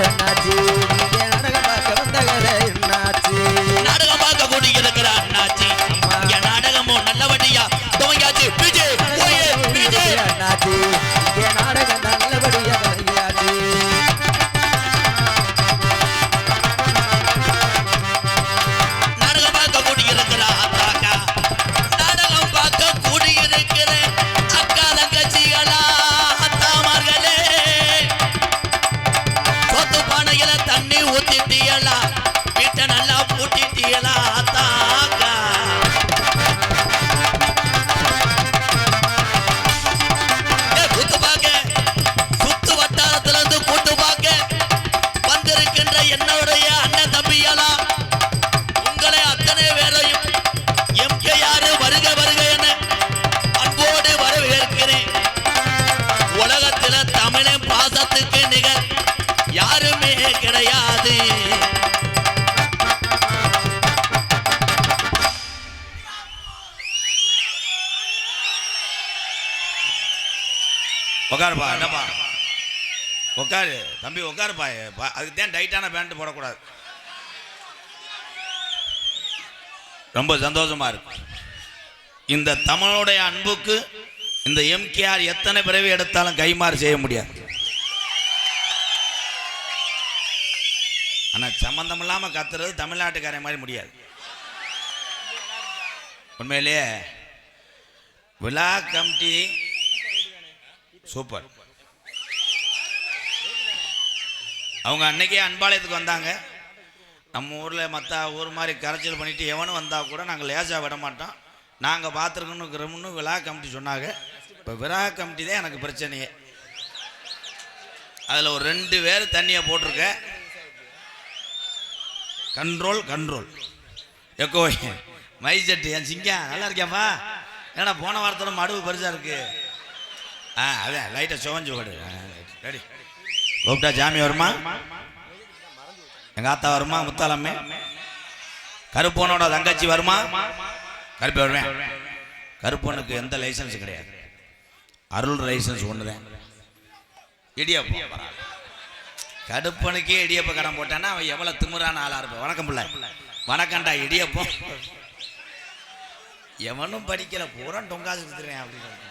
என்னாச்சு நாடகம் பார்க்க வந்தவர என்னாச்சு நாடகம் பார்க்க கூடி இருக்கிற அண்ணாச்சி இங்க நாடகமும் நல்லபடியா துவங்கியாச்சு விஜய் விஜய் என்னாச்சு நாடகம் நல்லபடியா துவங்கியாச்சு நாடகம் பார்க்க கூடி இருக்கிற அக்கா நாடகம் பார்க்க கூடி இருக்கிற அக்கா தங்கச்சிகளா அத்தாமார்களே சொத்து பானையில தண்ணி ஊத்திட்டியலா வீட்டை நல்லா பூட்டிட்டியலா அத்தாக்கா கூத்து பார்க்க சுத்து வட்டாரத்துல இருந்து கூட்டு பார்க்க வந்திருக்கின்ற என்னுடைய அண்ணன் தம்பியலா உங்களை அத்தனை பேரையும் எம்கேஆர் வருக வருக என அன்போடு வரவேற்கிறேன். உலகத்தில் தமிழின் பாசத்துக்கு நிகர் யாருமே கிடையாது. உட்காருப்பா, என்னப்பா உட்காரு தம்பி, உட்காருப்பா. அதுக்கு தான் டைட்டான பேண்ட் போடக்கூடாது. ரொம்ப சந்தோஷமா இருக்கு. இந்த தமிழோடைய அன்புக்கு இந்த எம்கேஆர் எத்தனை பிறவி எடுத்தாலும் கைமாறு செய்ய முடியாது. ஆனா சம்பந்தம் இல்லாம கத்துறது தமிழ்நாட்டுக்கார மாதிரி முடியாது. உண்மையிலேயே விழா கமிட்டி சூப்பர். அவங்க அன்னைக்கே அன்பாலயத்துக்கு வந்தாங்க. நம்ம ஊரில் மற்ற ஊர் மாதிரி கரைச்சல் பண்ணிட்டு எவனும் வந்தால் கூட நாங்கள் லேசாக விட மாட்டோம், நாங்கள் பார்த்துருக்கணுங்கிறோம்னு விழா கமிட்டி சொன்னாங்க. இப்போ விழா கமிட்டி தான் எனக்கு பிரச்சனையே. அதில் ஒரு 2 பேர் தண்ணியை போட்டிருக்க. கண்ட்ரோல் கண்ட்ரோல் எக்கோ மைசெட்டு என் சிங்கம் நல்லா இருக்கியாப்பா. ஏன்னா போன வாரத்தோட மடுவு பெருசாக இருக்கு. அதான் லைட்டை சுவஞ்சு விடு. ரெடி கூப்பிட்டா ஜாமி வருமா, எங்க ஆத்தா வருமா, முத்தாலம்மே கருப்பனோட தங்கச்சி வருமா, கருப்பி வருவேன். கருப்பனுக்கு எந்த லைசன்ஸ் கிடையாது, அருள் லைசன்ஸ் ஒண்ணுதான். இடியப்ப கருப்பனுக்கே இடியப்ப கடன் போட்டான்னா அவன் எவ்வளவு திமுறான ஆளா இருப்பான். வணக்கம் பிள்ளை, வணக்கம்டா. இடியப்பம் எவனும் படிக்கல, பூரா டொங்காசு கொடுத்துறேன் அப்படின்னு.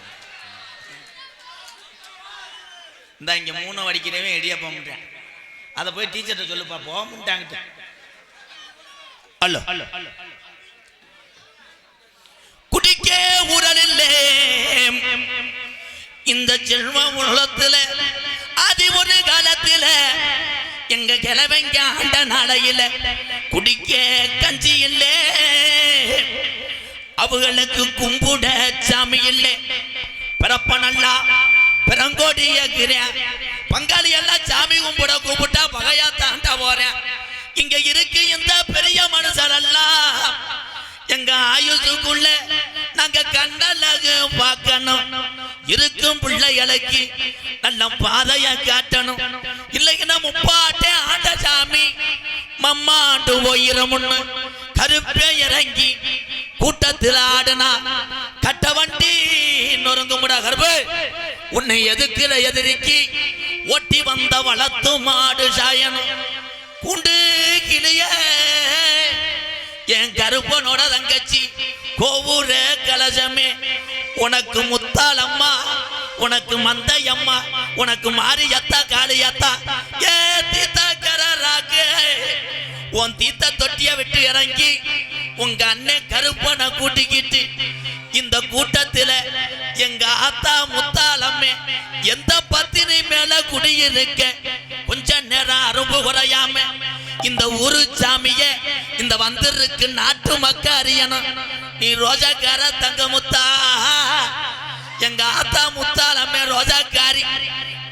இந்த இங்க 3 வடிக்கிறவே இடியப்பம் முட்டேன். அதை போய் டீச்சர்கிட்ட சொல்லுப்பா, போக முட்டாங்கிட்ட. அல்ல குடிக்கே ஊரலில்லே இந்த செல்வ உள்ளத்துல அது ஒரு காலத்துல எங்க கிழவங்க ஆண்ட நாளையில குடிக்க கஞ்சி இல்லை, அவங்களுக்கு கும்பிட சாமி இல்லை. பிறப்ப நல்லா பெருங்கோடியக்கிறேன், பங்காளி எல்லாம் சாமி கும்பிட கூப்பிட்டா பகையா தாண்டா போறேன். இங்க இருக்கு இந்த பெரிய மனுஷர் எல்லாம் எங்க ஆயுசுக்குள்ள நாங்க கண்ணழகு பார்க்கணும். இருக்கும் பிள்ளைகளுக்கு நல்ல பாதைய காட்டணும். இல்லைன்னா முப்பாட்டே ஆண்ட சாமி மம்மாண்டு போயிரமுன்னு கருப்பே இறங்கி கூட்டத்தில் ஆடுனா கட்ட வண்டி நொறுங்குமுடா. கருப்பு உன்னை எதுக்குற எதிரிக்கு ஒட்டி வந்த வளர்த்து மாடு சாயனும் குண்டு கிளிய என் கருப்பனோட தங்கச்சி கோவூர கலசமே. உனக்கு முத்தாலம்மா, உனக்கு மந்தையம்மா, உனக்கு மாரியத்தா காளியத்தா. ஏ தீத்தா கராக்கு உன் தீத்த தொட்டிய விட்டு இறங்கி உங்க அண்ணன் கருப்பனை கூட்டிக்கிட்டு இந்த கூட்டத்தில் எங்க ஆத்தா முத்தாலம்மே எந்த பத்தினி மேல குடியிருக்க கொஞ்ச நேரம் அரும்பு குறையாம இந்த ஊரு சாமிய இந்த வந்திருக்கு நாட்டு மக்க அறியணும். நீ ரோஜாக்கார தங்க முத்தா, எங்க ஆத்தா முத்தாலம்மே ரோஜாக்காரி.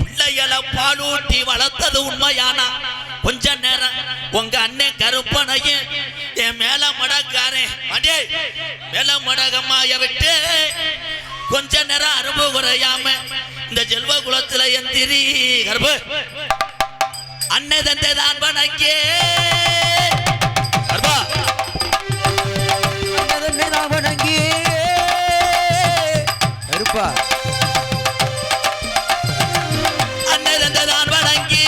பிள்ளைகளை பாலூட்டி வளர்த்தது உண்மையானா கொஞ்ச நேரம் உங்க அண்ணன் கருப்பனையும் என் மேல மடக்காரன் மேல மடகம்மாய விட்டு கொஞ்ச நேரம் அரும்பு குறையாம இந்த செல்வ குலத்துல எந்திரி கருப்பு அன்னை தந்தை தான் வணங்கே. கருப்பா கருப்பா அன்னை தந்தை தான் வணங்கி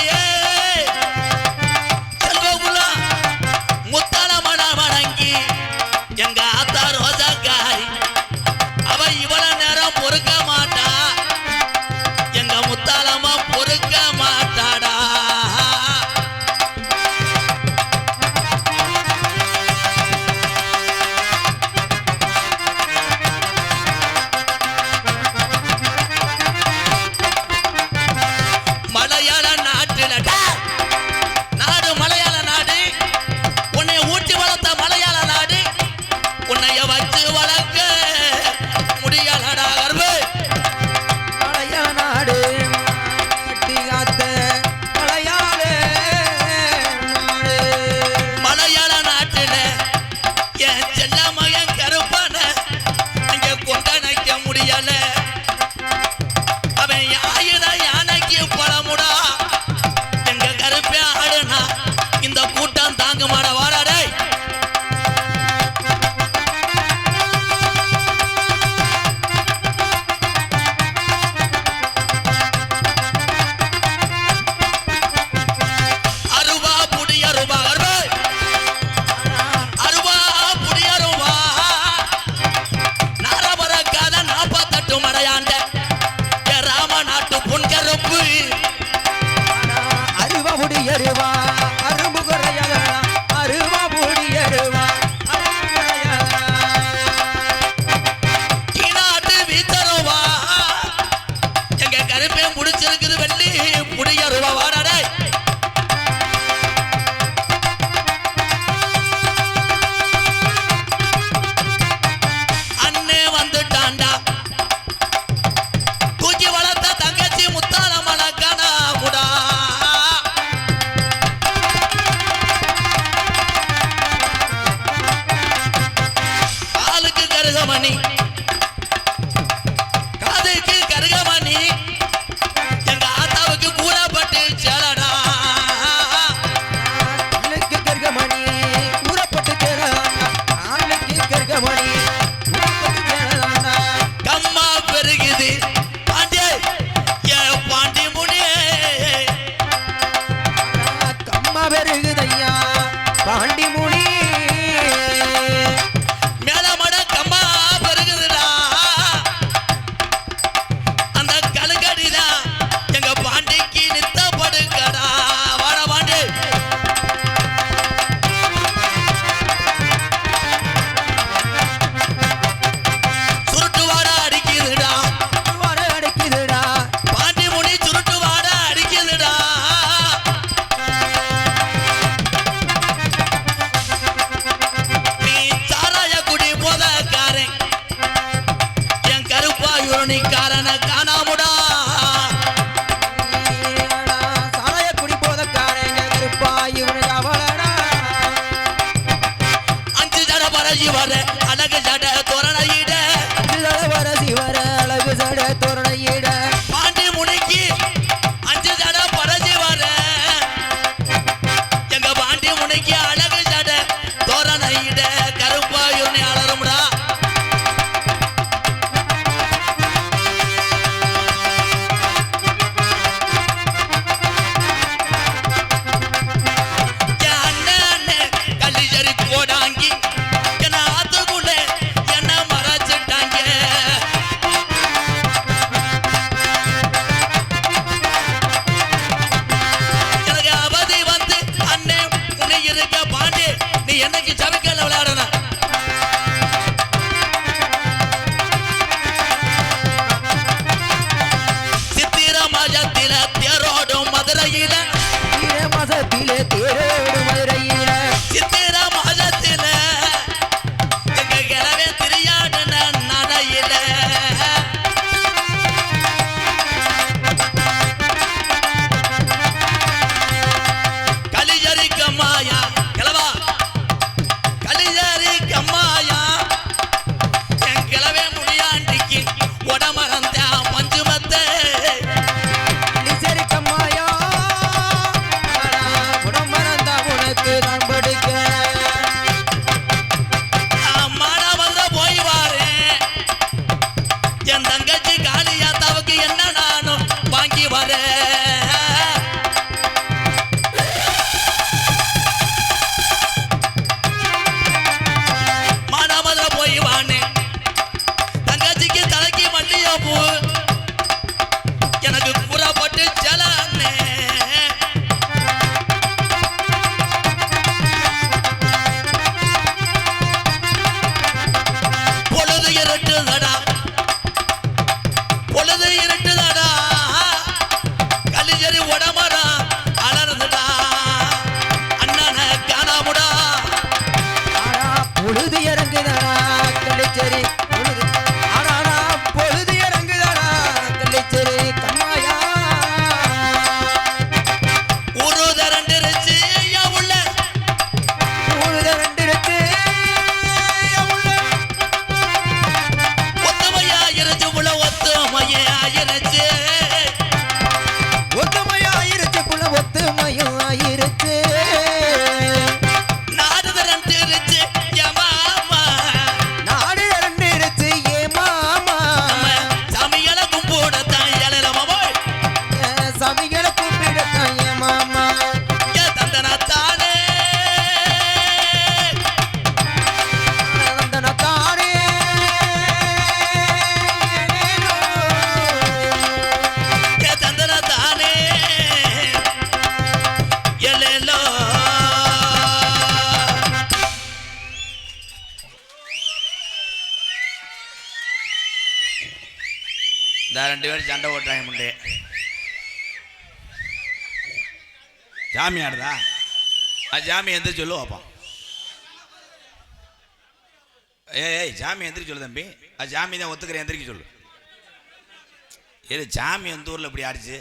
வச்சிருக்குது வெள்ளி புடிய ரூபா வாடாடே அண்ணே வந்துட்டாண்டா தூக்கி வளர்த்த தங்கச்சி முத்தால மலக்கானா முடா காலுக்கு கருகமணி காதுக்கு கருகமணி எங்க ஆத்தாவுக்கு கூறப்பட்டு செலடா கண்ணுக்கு கருகமணி கூறப்பட்டு செலடா காலுக்கு கருகமணி கூறப்பட்டு செலடா கம்மா பெருகுது பாண்டே ஏ பாண்டி முனியே கம்மா பெருகுதையா பாண்டி முனி மேலமட கம்மா பெருகுதுடா அந்த கழுகடிதான் எங்க பாண்டிக்கு நித்த படுக்கடா வாட பாண்டி சுருட்டு வாட அடிக்குதுடா வர அடைக்குதுடா பாண்டி முனி சுருட்டு வாட அடிக்குதுடா நீ சாராய குடி போதக்காரன் என் கருப்பாயூரணிக்காரன காணாமுடா சாராய குடி போதக்காரங்க கருப்பா இவனு அவளடா அஞ்சு ஜட பரஜி வர அழகு ஜட தோரணையிட வர சிவர அழகு சட தோரணையிட பாண்டி முனிக்கு அஞ்சு ஜட பரஜி வர எங்க பாண்டி முனிக்கு அழகு ஜட தோரணையிட கருப்பாயூரணி அலரும்டா என் அண்ணன் கள்ளிச்சேரி கோடாங்கி என்ன ஆத்துக்குள்ள என்ன மறைச்சிட்டாங்க எனக்கு அவதி வந்து அண்ணே உன்னை இருக்க பாண்டி நீ என்னைக்கு சவிக்கல விளையாடணும் சித்திர மாஜத்தில தேரோடும் மதுரையில ஈர மாசத்திலே தேரோடு மதுரையில சித்திர மாதத்தில எங்க கிழவே திரியாடுன நடையில கலிஜரி கம்மாயா கிழவா கலிஜரி கம்மாயா என் கிழவே முடியாண்டிக்கு உடமறந்த மஞ்சுமத்தை சரி கம்மாயா உடம்பரந்தா உனக்கு நான் படுக்க மாட வந்த போய் வாரேன் என் தங்கச்சி காளியாத்தாவுக்கு என்ன நானும் வாங்கி வரேன் மானாமதுரை போய் வானே தங்கச்சிக்கு தலைக்கு மல்லியோ பூ எனக்கு கூறப்பட்டு செலானே பொழுது இருட்டுதடா பொழுது இருட்டுதடா கலிஜரி உடமரா அலர்ந்துடா அண்ணன காணாமுடா ஆனா பொழுது இறங்குதாடா கள்ளிச்சேரி பொழுது ஆனா பொழுது இறங்குதாடா கள்ளிச்சேரி கம்மாயா ஒரு தரண்டிருச்சு ஐயா உள்ள பொழுது ரெண்டு இருக்கு ஒத்துமையா இருச்சு உள்ள ஒத்துமையா இருச்சு ஒத்துமையாயிருச்சு புள்ள ஒத்துமையும் ஆயிருச்சு நாடு தரண்டிருச்சு என் மாமா நாடு ரெண்டு இருச்சு ஏ மாமா சமையல கும்பிடத்தான் இளமா போய் சமைகளை கூப்பிடத்தான் ஏ மாமா என் தந்தனத்தானே நந்தனத்தானே என் தந்தனத்தானே எல்லேலோ இந்த ரெண்டு பேரும் சண்டை ஓட்டுறாங்க முண்டே சாமி ஆடுதா? அது சாமி எந்திரிச்சு சொல்லு பார்ப்போம். ஏய் சாமி எந்திரிச்சு சொல்லு தம்பி. அது சாமி தான் ஒத்துக்கிறேன், எந்திரிக்க சொல்லு. ஏது சாமி எந்த ஊரில் இப்படி ஆடிச்சு?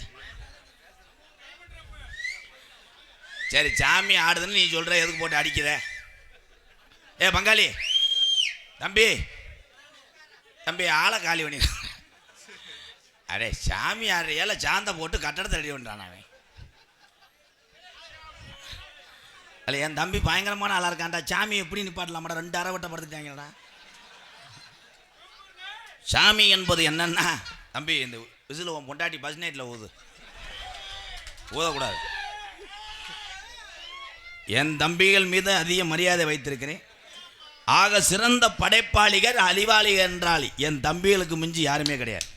சரி சாமி ஆடுதுன்னு நீ சொல்கிற, எதுக்கு போட்டு அடிக்கிற? ஏ பங்காளி தம்பி, தம்பி ஆளை காலி பண்ணி. அடே சாமி ஆடுறியால சாந்த போட்டு கட்டடத்தை ரெடி பண்ணுறான் அவன். அல்ல என் தம்பி பயங்கரமான ஆளாக இருக்கான்டா. சாமி எப்படி நிப்பாட்டலாமாடா? 2 அரைவட்டை படுத்துட்டாங்கடா. சாமி என்பது என்னன்னா தம்பி, இந்த விசில் உன் பொண்டாட்டி பஸ் நைட்டில் ஊதக்கூடாது. என் தம்பிகள் மீது அதிக மரியாதை வைத்திருக்கிறேன். ஆக சிறந்த படைப்பாளிகர் அறிவாளிகள் என்றால் என் தம்பிகளுக்கு மிஞ்சி யாருமே கிடையாது.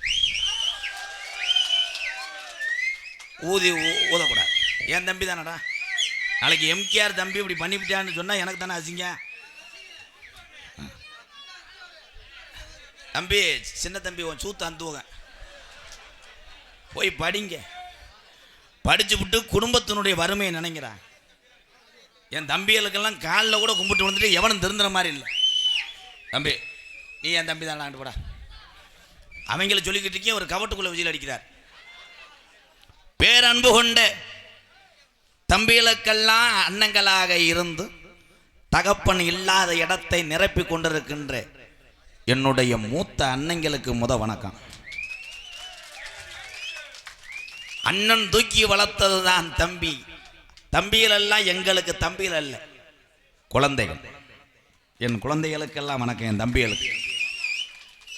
ஊதக்கூடாது. என் தம்பி தானடா. நாளைக்கு எம்கேஆர் தம்பி இப்படி பண்ணிவிட்டான்னு சொன்னா எனக்கு தானே அசிங்க. தம்பி, சின்ன தம்பி, உன் சூத்து அந்துவங்க போய் படிங்க. படிச்சு விட்டு குடும்பத்தினுடைய வறுமையை நினைக்கிறான். என் தம்பிகளுக்கெல்லாம் காலில் கூட கும்பிட்டு வந்துட்டு எவனும் திருந்துற மாதிரி இல்லை. தம்பி நீ என் தம்பி தான் ஆண்டு போடா. அவங்கள சொல்லிக்கிட்டு இருக்கே ஒரு கவட்டுக்குள்ள விஜயில் அடிக்கிறார். பேரன்பு கொண்ட தம்பிகளுக்கெல்லாம் அண்ணங்களாக இருந்து தகப்பன் இல்லாத இடத்தை நிரப்பி கொண்டிருக்கின்ற என்னுடைய மூத்த அண்ணங்களுக்கு வணக்கம். அண்ணன் தூக்கி வளர்த்தது தான் தம்பி. தம்பிகள் எல்லாம் எங்களுக்கு தம்பிகள் அல்ல, குழந்தைகள். என் குழந்தைகளுக்கெல்லாம் வணக்கம். என் தம்பிகளுக்கு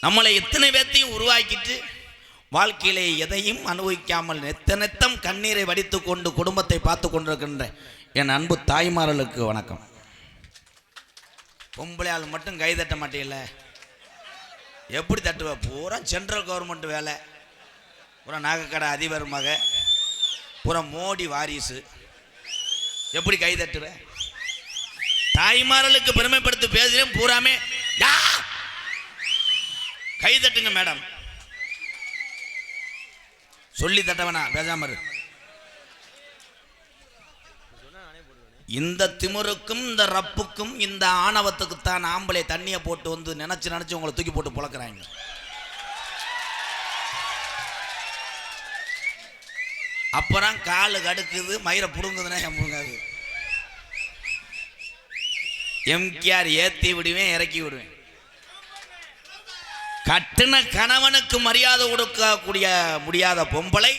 நம்மளை எத்தனை பேர்த்தையும் உருவாக்கிட்டு வாழ்க்கையிலே எதையும் அனுபவிக்காமல் நெத்தம் கண்ணீரை வடித்து கொண்டு குடும்பத்தை பார்த்து கொண்டிருக்கின்ற என் அன்பு தாய்மார்களுக்கு வணக்கம். பொம்பளையால் மட்டும் கை தட்ட மாட்டேல, எப்படி தட்டுவ? பூரா சென்ட்ரல் கவர்மெண்ட் வேலை, பூரா நாகக்கடை அதிபர் மக, பூரா மோடி வாரிசு, எப்படி கை தட்டுவ? தாய்மார்களுக்கு பெருமைப்படுத்தி பேசுறேன். பூராமே கை தட்டுங்க மேடம். சொல்லி தட்டவனா பேசாம இரு. இந்த திமிருக்கும் இந்த ரப்புக்கும் இந்த ஆணவத்துக்கு தான் ஆம்பளை தண்ணியை போட்டு வந்து நினைச்சு உங்களை தூக்கி போட்டு புழக்கிறாங்க. அப்புறம் காலு கடுக்குது, மயிரை புடுங்குதுன்னா புடுங்காது. எம்கேஆர் ஏத்தி விடுவேன், இறக்கி விடுவேன். கட்டின கணவனுக்கு மரியாதை கொடுக்கக்கூடிய முடியாத பொம்பளை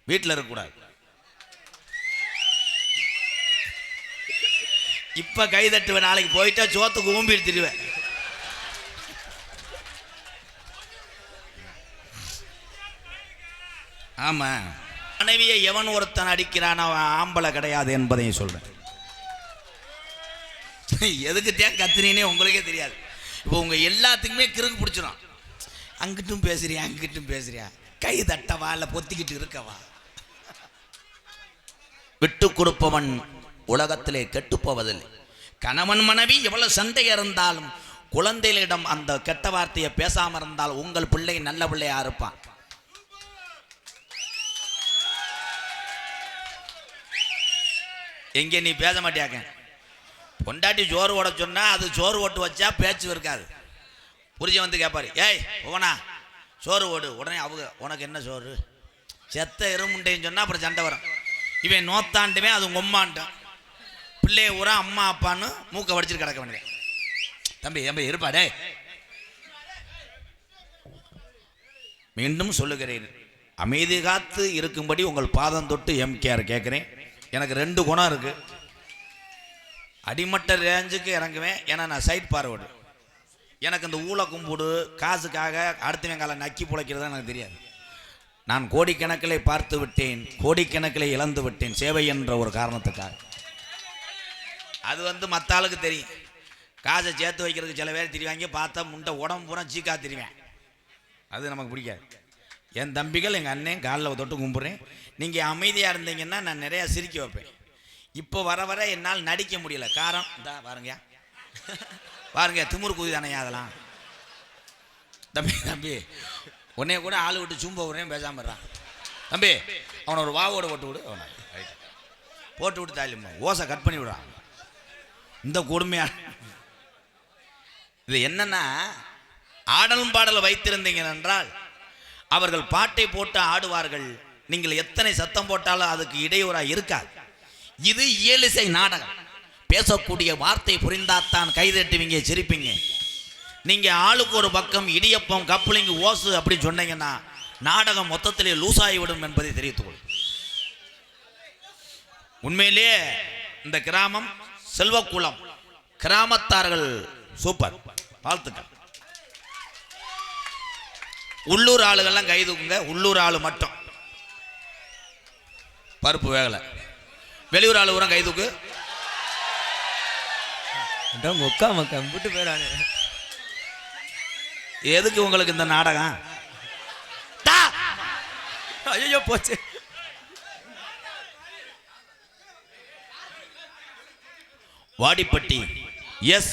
வீட்டில் இருக்கக்கூடாது. இப்ப கை தட்டுவேன், நாளைக்கு போயிட்டா சோத்துக்கு ஊம்பி எடுத்துடுவேன். ஆமா, மனைவியை எவன் ஒருத்தன் அடிக்கிறான் அவன் ஆம்பளை கிடையாது என்பதையும் சொல்றேன். எதுக்கு தேன் கத்துனீனே உங்களுக்கே தெரியாது. இப்போ உங்க எல்லாத்துக்குமே கிறுக்கு பிடிச்சிடும். அங்கிட்டும் பேசுறியா அங்கிட்டும் பேசுறியா, கை தட்டவா இல்லை பொத்திக்கிட்டு இருக்கவா? விட்டு கொடுப்பவன் உலகத்திலே கெட்டுப்போவதில்லை. கணவன் மனைவி எவ்வளவு சண்டை இருந்தாலும் குழந்தைகளிடம் அந்த கெட்ட வார்த்தையை பேசாம இருந்தால் உங்கள் பிள்ளை நல்ல பிள்ளையா இருப்பான். எங்கே நீ பேச மாட்டியாக்க? பொண்டாட்டி சோறு ஓட சொன்னா அது சோறு ஓட்டு வச்சா பேச்சு இருக்காது. புரிஞ்ச வந்து கேட்பாரு, ஏய் போனா சோறு ஓடு. உடனே அவங்க உனக்கு என்ன சோறு, செத்த எறுமுண்டைன்னு சொன்னா அப்புறம் சண்டை வரும். இவன் நோத்தாண்டுமே அது உங்க அம்மான்ட்டான். பிள்ளைய ஊரா அம்மா அப்பான்னு மூக்க வடிச்சிட்டு கிடக்க வேண்டியது. தம்பி தம்பி இருப்பாடே. மீண்டும் சொல்லுகிறேன், அமைதி காத்து இருக்கும்படி உங்கள் பாதம் தொட்டு எம்கேஆர் கேட்குறேன். எனக்கு 2 குணம் இருக்கு. அடிமட்ட ரேஞ்சுக்கு இறங்குவேன், ஏன்னா நான் சைட் பார்வர்டு. எனக்கு இந்த ஊழ கும்பிடு காசுக்காக அடுத்தவன் காலை நக்கி பிழைக்கிறது எனக்கு தெரியாது. நான் கோடிக்கணக்கிலே பார்த்து விட்டேன், கோடிக்கணக்கிலே இழந்து விட்டேன் சேவை என்ற ஒரு காரணத்துக்காக. அது மற்ற ஆளுக்கு தெரியும். காசை சேர்த்து வைக்கிறதுக்கு சில பேர் தெரிவாங்க, பார்த்தா முண்டை உடம்பு பூரா சீக்கா தெரிவேன். அது நமக்கு பிடிக்காது. என் தம்பிகள் எங்கள் அண்ணன் காலில் தொட்டு கும்பிட்றேன். நீங்கள் அமைதியாக இருந்தீங்கன்னா நான் நிறையா சிரிக்க வைப்பேன். இப்போ வர வர என்னால் நடிக்க முடியல. காரம் இந்தா பாருங்க பாருங்க, திமுரு குதி தானையா அதெல்லாம். தம்பி தம்பி உன்னைய கூட ஆளு விட்டு சும்ப விடுறேன், பேசாம இருறான். தம்பி அவனை ஒரு வாவோட போட்டு விடு. போட்டு விட்டு தாலிமா ஓசை கட் பண்ணி விடுறான். இந்த கொடுமையா இது என்னன்னா, ஆடலும் பாடலை வைத்திருந்தீங்க என்றால் அவர்கள் பாட்டை போட்டு ஆடுவார்கள். நீங்கள் எத்தனை சத்தம் போட்டாலும் அதுக்கு இடையூறாக இருக்காது. இது இயலிசை நாடகம். பேசக்கூடிய வார்த்தை புரிந்தாத்தான் கைதட்டுவீங்க, சிரிப்பீங்க. நீங்க ஆளுக்கு ஒரு பக்கம் இடியப்பம் கப்ளிங் ஓசு அப்படி சொன்னீங்கன்னா நாடகம் மொத்தத்திலே லூசாகிவிடும் என்பதை தெரிவித்துக்கொள். உண்மையிலேயே இந்த கிராமம் செல்வக்குளம் கிராமத்தார்கள் சூப்பர், வாழ்த்துக்கள். உள்ளூர் ஆளுகள்லாம் கை தூக்குங்க. உள்ளூர் ஆளு மட்டும் பருப்பு வேகலை. வெளியூர் ஆளு கூட கை தூக்கு. மொக்கா மக்கா விட்டு போயிடானே. எதுக்கு உங்களுக்கு இந்த நாடகம்? ஐயோ போச்சு. வாடிப்பட்டி எஸ்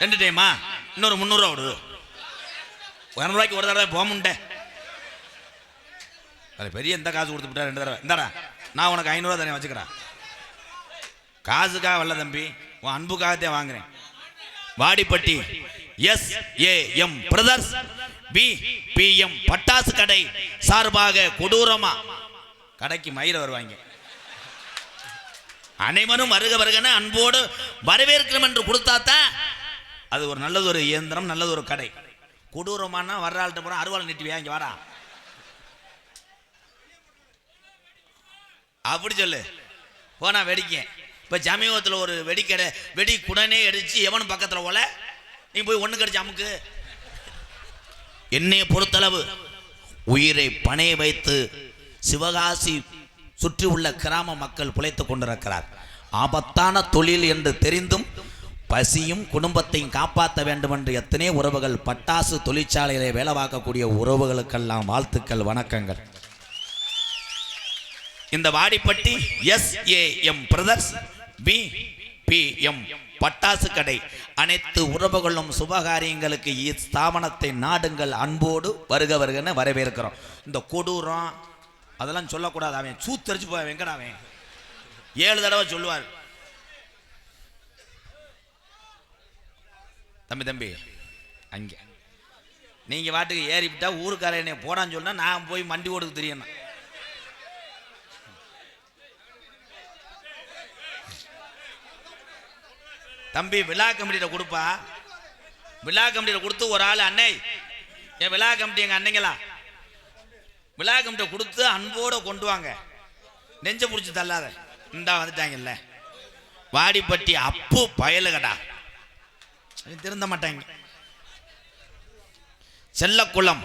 2 டைமா இன்னொரு 300 ரூபா விடு. 200 ரூபாய்க்கு ஒரு தடவை போமுண்டே. அது பெரிய எந்த காசு கொடுத்து விட்டா 2 தடவை. இந்தாடா நான் உனக்கு 500 ரூபா தானே வச்சுக்கிறேன். காசுக்காக வரல தம்பி, உன் அன்புக்காகத்தே வாங்குறேன். வாடிப்பட்டி SAM பிரதர்ஸ் BPM பட்டாசு கடை சார்பாக கொடூரமா கடைக்கு மயிர வருவாங்க. அனைவரும் வருக வருகன அன்போடு வரவேற்கிறோம் என்று கொடுத்தாத்தான் அது ஒரு நல்லது, ஒரு இயந்திரம், நல்லது ஒரு கடை. கொடூரமானா வர்ற ஆள்கிட்ட போற அருவாள் நீட்டுவியா, இங்க வாடா அப்படி சொல்லு போனா வெடிக்க. இப்ப சமீபத்தில் ஒரு வெடிக்கடை வெடி குடனே அடிச்சு எவனும் பக்கத்துல போல நீ போய் ஒண்ணு கடிச்சு அமுக்கு. என்னைய பொறுத்தளவு உயிரை பணைய வைத்து சிவகாசி சுற்றி உள்ள கிராம மக்கள் பிழைத்துக் கொண்டிருக்கிறார். ஆபத்தான தொழில் என்று தெரிந்தும் பசியும் குடும்பத்தையும் காப்பாற்ற வேண்டும் என்று எத்தனை உறவுகள் பட்டாசு தொழிற்சாலையிலே வேலை பார்க்கக்கூடிய உறவுகளுக்கெல்லாம் வாழ்த்துக்கள், வணக்கங்கள். இந்த வாடிப்பட்டி SAM பிரதர்ஸ் BPM பட்டாசு கடை அனைத்து உறவுகளும் சுபகாரியங்களுக்கு ஸ்தாபனத்தை நாடுங்கள், அன்போடு வருக வருகன்னு வரவேற்கிறோம். இந்த கொடூரம் அதெல்லாம் சொல்லக்கூடாது. அவன் சூத்தரிச்சு போய் வெங்கடாவன் 7 தடவை சொல்லுவார். தம்பி அங்க நீங்க வாட்டுக்கு ஏறிவிட்டா ஊருக்கார என்னை போடான்னு சொன்னா நான் போய் மண்டி ஓடுக்கு தெரியணும். தம்பி விழா கமிட்டியில கொடுப்பா. விழா கமிட்டியில கொடுத்து ஒரு ஆள் அன்னை என் விழா கமிட்டி எங்க அன்னைங்களா விழா கமிட்டியை கொடுத்து அன்போட கொண்டு வாங்க. நெஞ்ச பிடிச்சி தள்ளாத. இந்தா வந்துட்டாங்கல்ல வாடிப்பட்டி அப்பு பயலுகடா திருந்த மாட்டாங்க. செல்லக்குளம்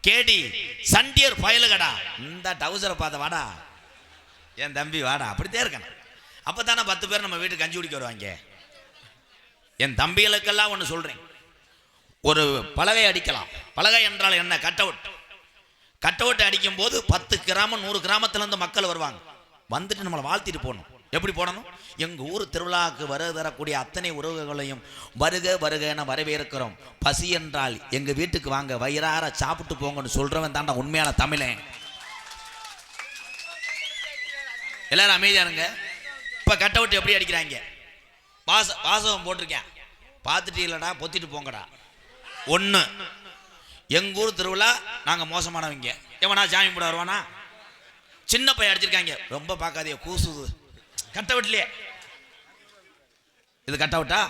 கேடி சண்டியர் பயலுகடா இந்த டவுசரை பார்த்த வாடா என் தம்பி வாடா. அப்படித்தான் இருக்கணும். அப்பதானே 10 பேர் நம்ம வீட்டுக்கு கஞ்சி குடிக்க வருவாங்க. என் தம்பிகளுக்கெல்லாம் ஒன்று சொல்றேன், ஒரு பலகை அடிக்கலாம். பலகை என்றால் என்ன? கட் அவுட் அடிக்கும் போது 10 கிராமம் 100 கிராமத்திலிருந்து மக்கள் வருவாங்க. வந்துட்டு நம்மளை வாழ்த்திட்டு போகணும். எப்படி போடணும்? எங்க ஊர் திருவிழாவுக்கு வருக தரக்கூடிய அத்தனை உறவுகளையும் வருக வருக என வரவேற்கிறோம். பசி என்றால் எங்க வீட்டுக்கு வாங்க, வயிறார சாப்பிட்டு போங்கன்னு சொல்றவன் தாண்டா உண்மையான தமிழன். எல்லாரும் அமைதியானுங்க. இப்ப கட் அவுட் எப்படி அடிக்கிறாங்க? வாசகம் போட்டிருக்கேன், பார்த்துட்டீங்களடா, பொத்திட்டு போங்கடா. 1 எங்க ஊர் திருவிழா நாங்க மோசமானவங்க. எவனா சாமி போட வருவானா? சின்ன பையன் அடிச்சிருக்காங்க, ரொம்ப பார்க்காதே கூசுது. கட் அவுட்லயே இது கட் அவுட்டா?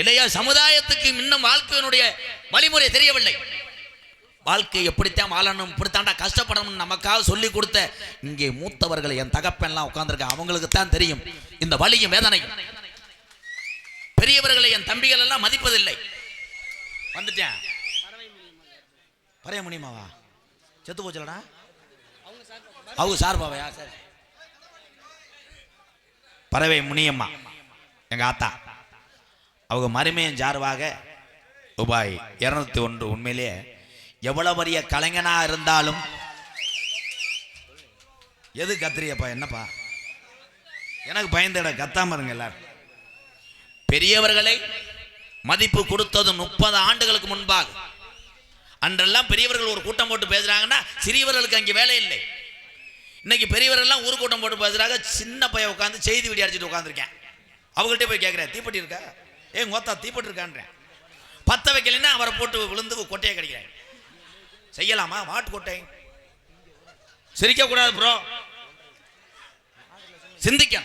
இளைய சமுதாயத்துக்கு இன்னும் வாழ்க்கையினுடைய வழிமுறை தெரியவில்லை. வாழ்க்கை எப்படித்தான் வாழணும், இப்படித்தாண்டா கஷ்டப்படணும் நமக்காக சொல்லி கொடுத்த இங்கே மூத்தவர்கள் என் தகப்பெல்லாம் உட்கார்ந்துருக்க அவங்களுக்கு தான் தெரியும் இந்த வலியும் வேதனையும். பெரியவர்களை என் தம்பிகள் எல்லாம் மதிப்பதில்லை. வந்துட்டேன் பறைய முடியுமாவா? செத்து போச்சலடா அவங்க சார்பாவையா? சரி, பறவை முனியம்மா எங்க ஆத்தா அவங்க மருமையின் சார்பாக ரூபாய் 201. உண்மையிலேயே எவ்வளவு பெரிய கலைஞனா இருந்தாலும் எது கத்திரியப்பா? என்னப்பா எனக்கு பயந்துட கத்தாம இருங்க எல்லாரும். பெரியவர்களை மதிப்பு கொடுத்தது 30 ஆண்டுகளுக்கு முன்பாக. அன்றெல்லாம் பெரியவர்கள் ஒரு கூட்டம் போட்டு பேசுறாங்கன்னா சிறியவர்களுக்கு அங்கே வேலை இல்லை. இன்னைக்கு பெரியவரெல்லாம் ஊர்க்கூட்டம் போட்டு பேசுறாங்க, சின்ன பையன் உட்காந்து செய்தி வீடியோ அடிச்சுட்டு உட்காந்துருக்கேன். அவங்கள்ட்ட போய் கேட்குறேன், தீப்பெட்டி இருக்கா? கோத்தா தீப்பெட்டி இருக்கான்றேன். பத்த வைக்கலைன்னா அவரை போட்டு விழுந்து கொட்டையை கிடைக்கிறேன். செய்யலாமா? மாட்டு கொட்டை சிரிக்க கூடாது ப்ரோ, சிந்திக்க.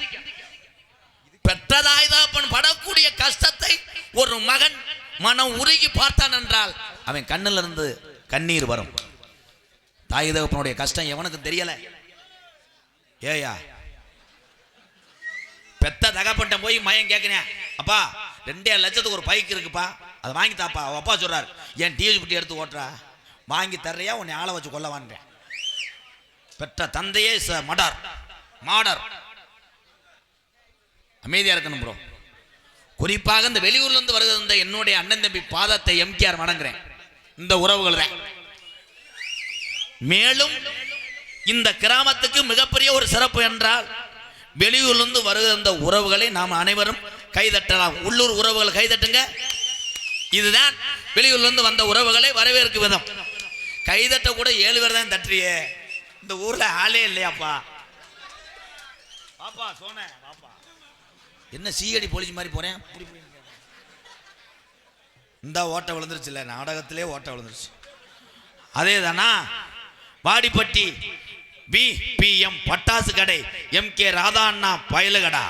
பெற்றதாய் தகப்பன் படக்கூடிய கஷ்டத்தை ஒரு மகன் மனம் உருகி பார்த்தான் என்றால் அவன் கண்ணில் இருந்து கண்ணீர் வரும். தாய் தகப்பனுடைய கஷ்டம் எவனுக்கு தெரியல. ஏயா பெத்த தகப்பன்ட்ட போய் மயன் கேட்கிறேன், அப்பா 2 லட்சத்துக்கு ஒரு பைக் இருக்குப்பா, அதை வாங்கி தாப்பா. அவ அப்பா சொல்றாரு, என் டிவி பிட்டி எடுத்து ஓட்டுறா, வாங்கி தர்றியா உன்னை ஆளை வச்சு கொல்லவான்றேன். பெற்ற தந்தையே மடர் மாடர். அமைதியா இருக்கணும் ப்ரோ. குறிப்பாக இந்த வெளியூர்ல இருந்து வருகிற என்னுடைய அண்ணன் தம்பி பாதத்தை எம்கேஆர் வணங்குறேன். இந்த உறவுகள் தான். மேலும் இந்த கிராமத்துக்கு மிகப்பெரிய ஒரு சிறப்பு என்றால் வெளியூர்லிருந்து வருகிற உறவுகளை நாம் அனைவரும் கைதட்டலாம். உள்ளூர் உறவுகள் கைதட்டுங்க. இதுதான் வெளியூர்லிருந்து வந்த உறவுகளை வரவேற்கும் விதம். கைதட்ட கூட 7 பேர் தான் தட்டுறியே. இந்த ஊர்ல ஆளே இல்லையாப்பா. பாப்பா சொன்னேன், பாப்பா என்ன சிஐடி போலீஸ் மாதிரி போறேன். இந்த ஓட்ட விழுந்துருச்சு இல்ல, நாடகத்திலே ஓட்ட விழுந்துருச்சு. அதே தானா வாடிப்பட்டி பிபிஎம் பட்டாசு கடை எம்கே ராதா அண்ணா பயலுகடா.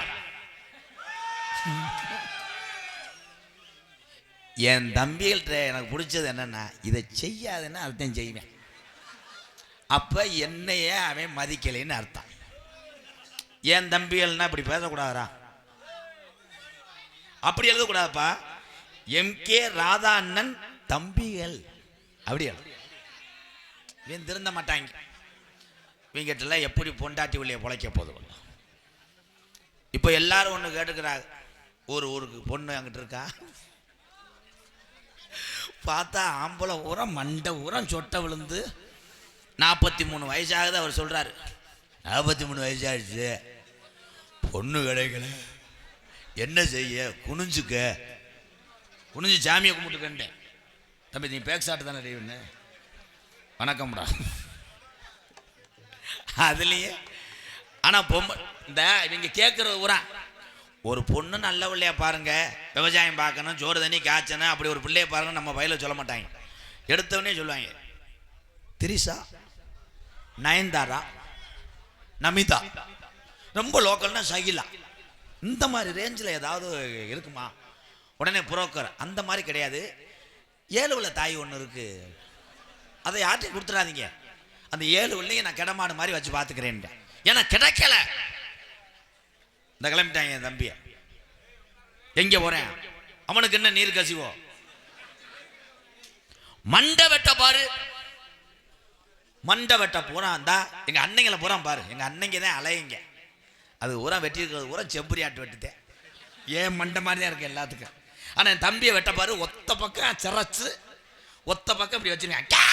என் தம்பிகள்கிட்ட எனக்கு பிடிச்சது என்னன்னா, இதை செய்யாதுன்னு அர்த்தம் செய்வேன். அப்ப என்னையே அவன் மதிக்கலைன்னு அர்த்தம். என் தம்பிகள்னா இப்படி பேசக்கூடாதா, அப்படி எழுதக்கூடாதுப்பா. எம்கே ராதா அண்ணன் தம்பிகள் அப்படி இவன் திருந்த மாட்டாங்க. இவங்கிட்ட எப்படி பொண்டாட்டி உள்ளே பொழைக்க போதும். இப்போ எல்லாரும் ஒன்று கேட்டுக்கிறாங்க, ஊருக்கு பொண்ணு அங்கிட்டு இருக்கா பார்த்தா ஆம்பளை ஊரம் மண்டை ஊரம் சொட்டை விழுந்து 43 வயசாகுது. அவர் சொல்றாரு, 43 வயசாகிடுச்சு, பொண்ணு கிடைக்கல, என்ன செய்ய, குனிஞ்சு சாமியை கும்பிட்டுக்கண்டேன். தம்பி நீ பேக் சாட்டு தானே ரீவன்னு, வணக்கம்டா. அதுலேயே ஆனால் இந்த இவங்க கேட்குறது ஊரா ஒரு பொண்ணு நல்ல பிள்ளையா பாருங்க, விவசாயம் பார்க்கணும், ஜோறு தண்ணி காய்ச்சணும், அப்படி ஒரு பிள்ளைய பாருங்க நம்ம வயலில் சொல்ல மாட்டாங்க. எடுத்தவனே சொல்லுவாங்க திரிசா, நயன்தாரா, நமிதா, ரொம்ப லோக்கல்னா சகிலா, இந்த மாதிரி ரேஞ்சில் ஏதாவது இருக்குமா? உடனே புரோக்கர். அந்த மாதிரி கிடையாது. 7 உள்ள தாய் ஒன்று இருக்கு, அதை யார்ட்டையும் கொடுத்துடாதீங்க. அந்த 7 உள்ளையும் நான் கிடமாடு மாதிரி வச்சு பார்த்துக்கிறேன். ஏன்னா கிடைக்கல. இந்த கிளம்பிட்டாங்க என் தம்பிய. எங்க போறேன், அவனுக்கு என்ன நீர் கசிவோ. மண்டை வெட்ட பாரு, மண்டை வெட்ட போறான். எங்க அன்னைங்களை போறான் பாரு, எங்க அன்னைங்க தான் அலையுங்க. அது ஊரா வெட்டி இருக்கிறது ஊரா செம்புரி ஆட்டு வெட்டுத்தேன். ஏன் மண்டை மாதிரி தான் இருக்கு எல்லாத்துக்கும். ஆனா என் தம்பியை வெட்ட பாரு, ஒத்த பக்கம் சிறச்சு ஒத்த பக்கம் இப்படி வச்சிருக்கேன்.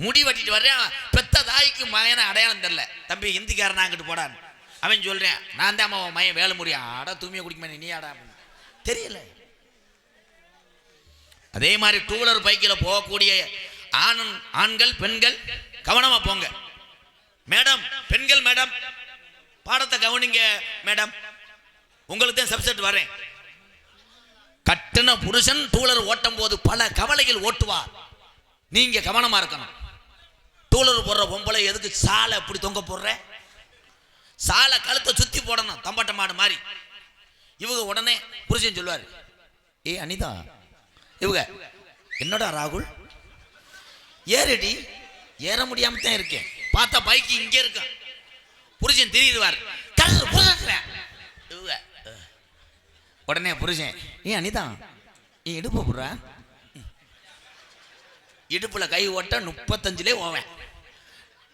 முடி வெட்டிட்டு வர்றேன். பெத்த தாய்க்கு மகன அடையாளம் தெரியல. தம்பி இந்திக்காரன் அங்கிட்டு போடான்னு அவன் சொல்றேன். நான் தான் அவன் மயன் வேலை முடியும். ஆடா தூமியை குடிக்க நீ ஆடா தெரியல. அதே மாதிரி 2 வீலர் பைக்கில் போகக்கூடிய ஆண்கள் பெண்கள் கவனமா போங்க. மேடம், பெண்கள் மேடம், பாடத்தை கவனிங்க மேடம், உங்களுக்கு தான் சப்செட் வரேன். கட்டின புருஷன் 2 வீலர் ஓட்டும் போது பல கவலைகள் ஓட்டுவார். நீங்க கவனமா இருக்கணும். 2 வீலர் போடுற பொம்பளை எதுக்கு சாலை அப்படி தொங்க போடுற? சாலை கழுத்தை சுத்தி போடணும், தம்பாட்ட மாடு மாதிரி. இவங்க உடனே புருஷன் சொல்லுவாரு, ஏ அனிதா, இவங்க என்னடா ராகுல் ஏறடி, ஏற முடியாம தான் இருக்கேன். பார்த்தா பைக்கு இங்க இருக்க. புருஷன் திரிடுவார். உடனே புருஷன், ஏ அனிதா, நீ இடுப்பு போடுற, இடுப்புல கை ஓட்ட 35லே ஓவேன்.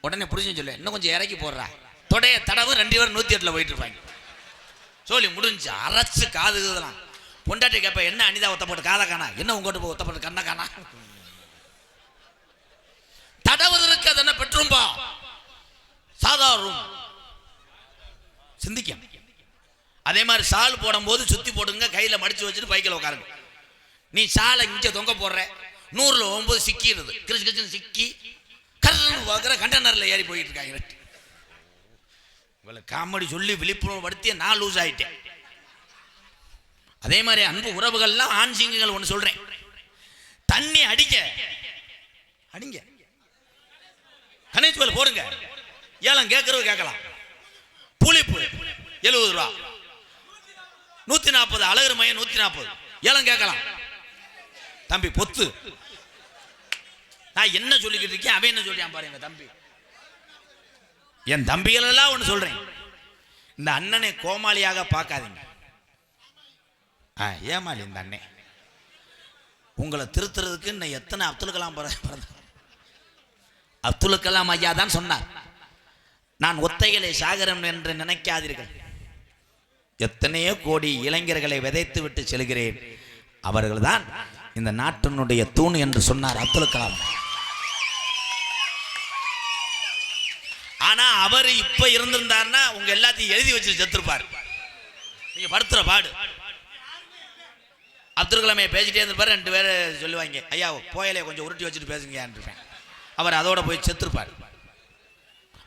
உடனே புருஷன் சொல்ல, இன்னும் கொஞ்சம் இறக்கி போடுறா, தொடைய தடவை 2 பேரும் 108ல் போயிட்டு இருப்பாங்க. சொல்லி முடிஞ்சு அரைச்சு காதுலாம். பொண்டாட்டி கேட்ப, என்ன அனிதா ஒத்த போட்டு காதை காணா, என்ன உங்ககிட்ட போய் ஒத்த போட்டு கண்ணை காணா. தடவுதற்கு அது என்ன பெட்ரூம்பா, சாதாரண சிந்திக்க. அதே மாதிரி சால் போடும் போது சுத்தி போடுங்க, கையில மடிச்சு வச்சுட்டு பைக்கில் உட்காருங்க. நீ சாலை இங்க தொங்க போடுற, 100ல் 9 சிக்கிடுது, கிரிச்சு கிரிச்சு சிக்கி கருன்னு பார்க்குற கண்டெய்னரில் ஏறி போயிட்டு இருக்காங்க. இவளை காமெடி சொல்லி விழிப்புணர்வு படுத்தி நான் லூஸ் ஆயிட்டேன். அதே மாதிரி அன்பு உறவுகள்லாம் ஆண் சிங்கங்கள் ஒன்று சொல்றேன், தண்ணி அடிங்க அடிங்க கணேஷ் போடுங்க, ஏலம் கேட்கறது கேட்கலாம். புளிப்பு 70 ரூபா, 140 அழகர் மையம் 140 ஏலம் கேட்கலாம். தம்பி பொத்து, நான் என்ன சொல்லிக்கிட்டு இருக்கேன், அவன் என்ன சொல்றான் பாருங்க. தம்பி, என் தம்பிகள் எல்லாம் ஒன்று சொல்றேன், இந்த அண்ணனை கோமாளியாக பார்க்காதீங்க. ஏமாளி இந்த அண்ணன் உங்களை திருத்துறதுக்கு இன்னும் எத்தனை அப்துல் கலாம் பிறந்த அப்துல் கலாம் ஐயா தான் சொன்னார், நான் ஒத்தைகளை சாகரம் என்று நினைக்காதீர்கள், எத்தனையோ கோடி இளைஞர்களை விதைத்து விட்டு செல்கிறேன், அவர்கள் தான் இந்த நாட்டினுடைய தூண் என்று சொன்னார் அப்துல் கலாம். ஆனா அவர் இப்ப இருந்திருந்தார்னா உங்க எல்லாத்தையும் எழுதி வச்சு செத்துருப்பார். நீங்க படுத்துற பாடு. அப்துல் கலாமே பேசிட்டே இருந்திருப்பார். 2 பேர் சொல்லுவாங்க, ஐயா போயலே கொஞ்சம் உருட்டி வச்சுட்டு பேசுங்க. அவர் அதோட போய் செத்துருப்பார்.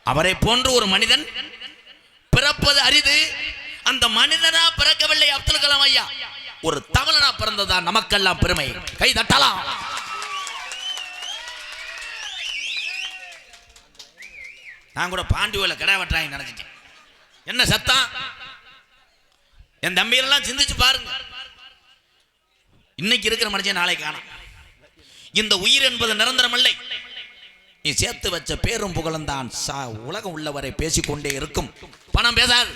அவரை போன்று ஒரு மனிதன் பிறப்பது அரிது. அந்த மனிதனா பிறக்கவில்லை அப்துல் கலாம் ஐயா, ஒரு தமிழனா பிறந்ததா நமக்கெல்லாம் பெருமை. கை தட்டலாம். நான் கூட பாண்டியோல கடை வெட்டுறாங்க நினைச்சிட்டேன். என்ன சத்தம்? என் தம்பியெல்லாம் சிந்திச்சு பாருங்க. இன்னைக்கு இருக்கிற மனுஷன் நாளை காணும். இந்த உயிர் என்பது நிரந்தரம் இல்லை. நீ சேர்த்து வச்ச பேரும் புகழும் தான் உலகம் உள்ளவரை பேசிக்கொண்டே இருக்கும். பணம் பேசாது,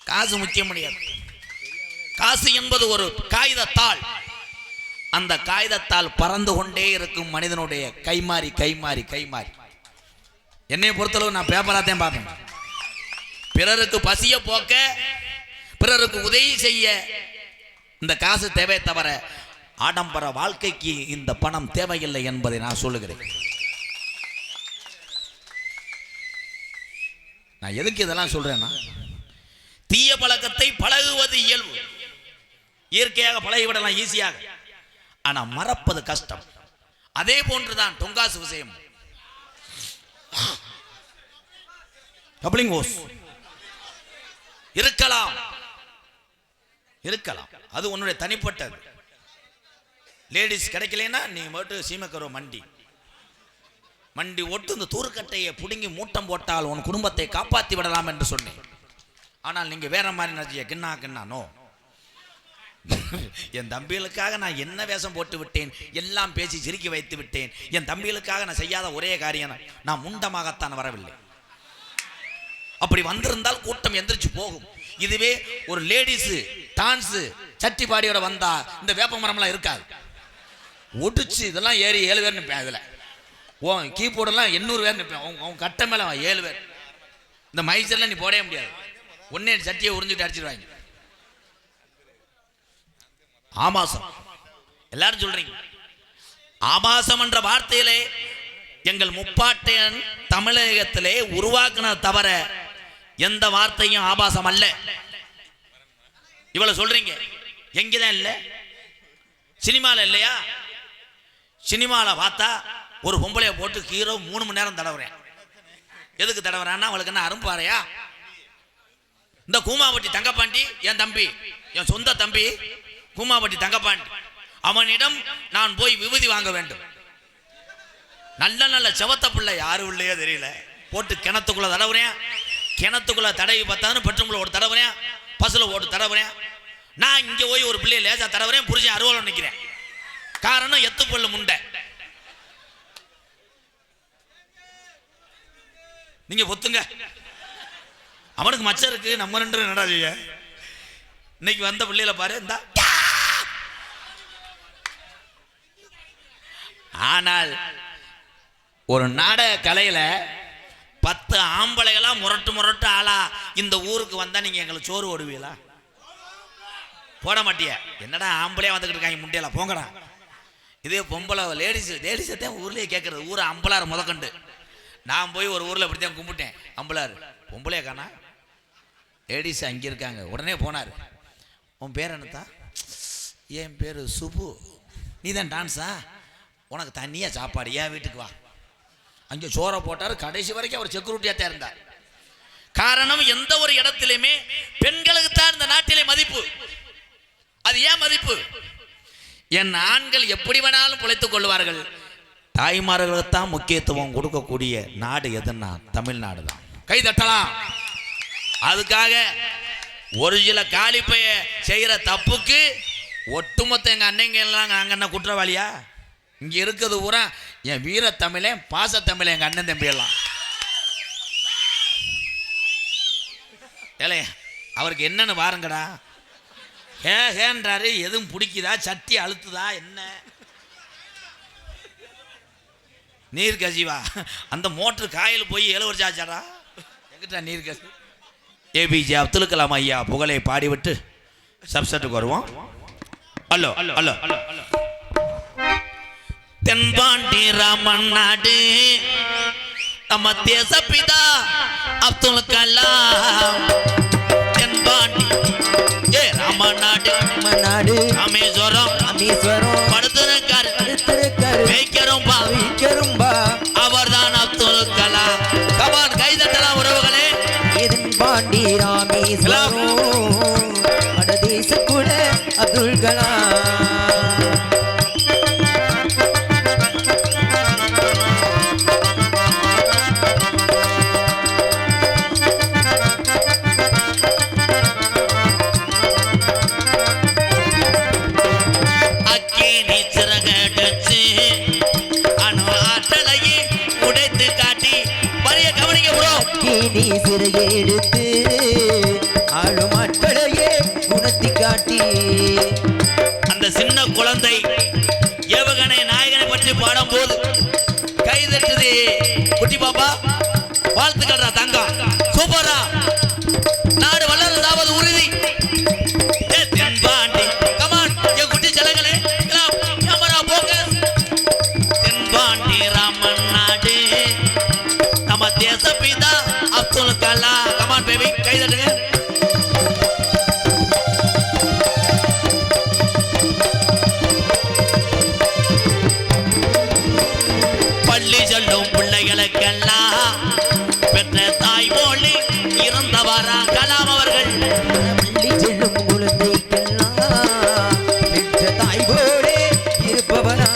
காசு முக்கியம் முடியாது. காசு என்பது ஒரு காகிதத்தாள். அந்த காகிதத்தால் பறந்து கொண்டே இருக்கும் மனிதனுடைய கைமாறி கைமாறி கைமாறி. என்னை பொறுத்தளவு நான் பேப்பராத்தையும் பார்ப்பேன். பிறருக்கு பசிய போக்க, பிறருக்கு உதவி செய்ய இந்த காசு தேவை தவிர ஆடம்பர வாழ்க்கைக்கு இந்த பணம் தேவையில்லை என்பதை நான் சொல்லுகிறேன். நான் எதுக்கு இதெல்லாம் சொல்றேன்னா, தீய பழக்கத்தை பழகுவது இயல்பு, இயற்கையாக பழகிவிடலாம் ஈஸியாக. ஆனா மறப்பது கஷ்டம். அதே போன்றுதான் தொங்காசு விஷயம். இருக்கலாம் இருக்கலாம், அது உன்னுடைய தனிப்பட்டது. லேடிஸ் கிடைக்கலன்னா நீ மட்டும் சீமக்கரோ மண்டி ஓட்டு இந்த தூர்க்கட்டையை புடுங்கி மூட்டம் போட்டால் உன் குடும்பத்தை காப்பாற்றி விடலாம் என்று சொன்னேன். ஆனால் நீங்க வேற மாதிரி நினைச்சிய கிண்ணா கிண்ணானோ. என் தம்பிகளுக்காக நான் என்ன வேஷம் போட்டு விட்டேன், எல்லாம் பேசி சிரிக்க வைத்து விட்டேன். என் தம்பிகளுக்காக நான் செய்யாத ஒரே காரியம், நான் முண்டமாகத்தான் வரவில்லை. அப்படி வந்திருந்தால் கூட்டம் எந்திரிச்சு போகும். இதுவே ஒரு லேடிஸ் டான்ஸ் சட்டி பாடியோட வந்தா இந்த வேப்ப மரம்லாம் இருக்காது. ஒடிச்சு இதெல்லாம் ஏறி 7 பேர் நிற்பேன். அதில் கீபோர்டெல்லாம் 800 பேர் நிற்பேன். அவங்க கட்ட மேலே 7 பேர். இந்த மைசெல்லாம் நீ போடவே முடியாது. ஒன்னே சட்டியை உறிஞ்சிட்டு அடிச்சிருவாங்க. ஆபாசம் எல்லாரும் சொல்றீங்க. ஆபாசம் என்ற வார்த்தையிலே எங்கள் முப்பாட்டன் தமிழகத்திலே உருவாக்குன தவிர எந்த வார்த்தையும் ஆபாசம் அல்ல. இவ்வளவு சொல்றீங்க, எங்கதான் இல்ல? சினிமால இல்லையா? சினிமால பார்த்தா ஒரு பொம்பளைய போட்டு ஹீரோ 3 மணி நேரம் தடவுறேன். எதுக்கு தடவுறான்னா அவளுக்கு என்ன அரும்பாறையா? இந்த கூமாவட்டி தங்கப்பாண்டி என் தம்பி, என் சொந்த தம்பி கூமாவட்டி தங்கப்பாண்டி, அவனிடம் நான் போய் விபூதி வாங்க வேண்டும். நல்ல நல்ல செவத்த பிள்ளை யாரும் இல்லையோ தெரியல, போட்டு கிணத்துக்குள்ள தடவுறேன். கிணத்துக்குள்ள தடவி பார்த்தாலும் பெட்ரூம்ல ஒரு தடவுறேன், பஸ்ல ஓட்டு தடவுறேன். நான் இங்க போய் ஒரு பிள்ளைய லேசா தடவுறேன், புரிஞ்சு அறுவலை நிற்கிறேன். காரணம் எத்து பொண்ணு முண்டை. நீங்க பொத்துங்க, அவனுக்கு மச்சம் இருக்கு, நம்ம 2 என்னடா செய்ய. இன்னைக்கு வந்த பிள்ளையில பாரு இந்த. ஆனால் ஒரு நாடக கலையில 10 ஆம்பளைகளா முரட்டு ஆளா இந்த ஊருக்கு வந்தா நீங்க எங்களுக்கு சோறு ஓடுவீங்களா? போட மாட்டிய. என்னடா ஆம்பளையா வந்துகிட்டு இருக்காங்க முண்டையில, போங்கடா. இதே பொம்பளை லேடிஸத்தான் ஊர்லயே கேட்கறது. ஊரை அம்பளார் முதக்கண்டு. நான் போய் ஒரு ஊர்ல இப்படித்தான் கும்பிட்டேன். அம்பளார் பொம்பளையா காணா, லேடிஸ் அங்கே இருக்காங்க. உடனே போனார். உன் பேர் என்னத்தா? என் பேரு சுபு. நீ தான் டான்ஸா? உனக்கு தனியா சாப்பாடு, ஏன் வீட்டுக்கு வா. அங்கே சோறை போட்டார். கடைசி வரைக்கும் அவர் செக்யூரிட்டியாக தான் இருந்தார். காரணம், எந்த ஒரு இடத்திலுமே பெண்களுக்கு தான் இந்த நாட்டிலே மதிப்பு. அது ஏன் மதிப்பு? என் ஆண்கள் எப்படி வேணாலும் பிழைத்துக் கொள்வார்கள், தாய்மார்களுக்கு தான் முக்கியத்துவம் கொடுக்கக்கூடிய நாடு எதுன்னா தமிழ்நாடு தான். கை தட்டலாம். அதுக்காக ஒரு சில காலிப்பைய செய்யற தப்புக்கு ஒட்டுமொத்த எங்க அண்ணங்க எல்லாம் அங்க என்ன குற்றவாளியா? இங்க இருக்கிறது பூரா என் வீர தமிழே, பாச தமிழே, எங்க அண்ணன் தம்பி எல்லாம். ஏலே, அவருக்கு என்னன்னு பாருங்கடா. ஹேன்றாரு. எதுவும் பிடிக்குதா? சட்டி அழுத்துதா? என்ன நீர் கசிவா? அந்த மோட்டரு காயில் போய் 7 வருஷம் ஆச்சாடா. எங்கிட்ட நீர் கசி. ஏபிஜே அப்துல் கலாம் ஐயா புகழை பாடிவிட்டு சப்செட்டுக்கு வருவோம். Hello hello hello hello. தென்பாண்டி ராமன் நாடு நம்ம தேசப்பிதா அப்துல் கலாம். தென்பாண்டி ராமநாடு நாடு ராமேஸ்வரம் படுத்திருக்காரு வைக்கிறோம்பா. அவர்தான் அப்துல் கலாம். கமான், கைதட்டலாம் உறவுகளே. பாண்டி ராமேஸ்வரம் வடதேச கூட அப்துல் கலாம். நீ சிறையை எடுத்து ஆளும் ஆட்களையே உணர்த்தி காட்டி. அந்த சின்ன குழந்தை ஏவகனை நாயகனை பற்றி பாடும் போது கைதட்டுது. குட்டி பாப்பா, வாழ்த்துக்கள்ரா தங்கம், சூப்பரா, நாடு வளர்ந்தாவது உறுதி. தென்பாண்டி கமான், என் குட்டி செலங்களே, கேமரா போக்கஸ். தென்பாண்டி ராமன் நாடு நம்ம தேசப்பிதா அப்துல் கலாம். கமான் பேபி, கைதட்டுங்க. பள்ளி செல்லும் பிள்ளைகளுக்கெல்லாம் பெற்ற தாய் மொழி இறந்தவரா கலாம் அவர்கள். பள்ளி செல்லும் குழந்தைக்கெல்லாம் பெற்ற தாய் போலே இருப்பவரா.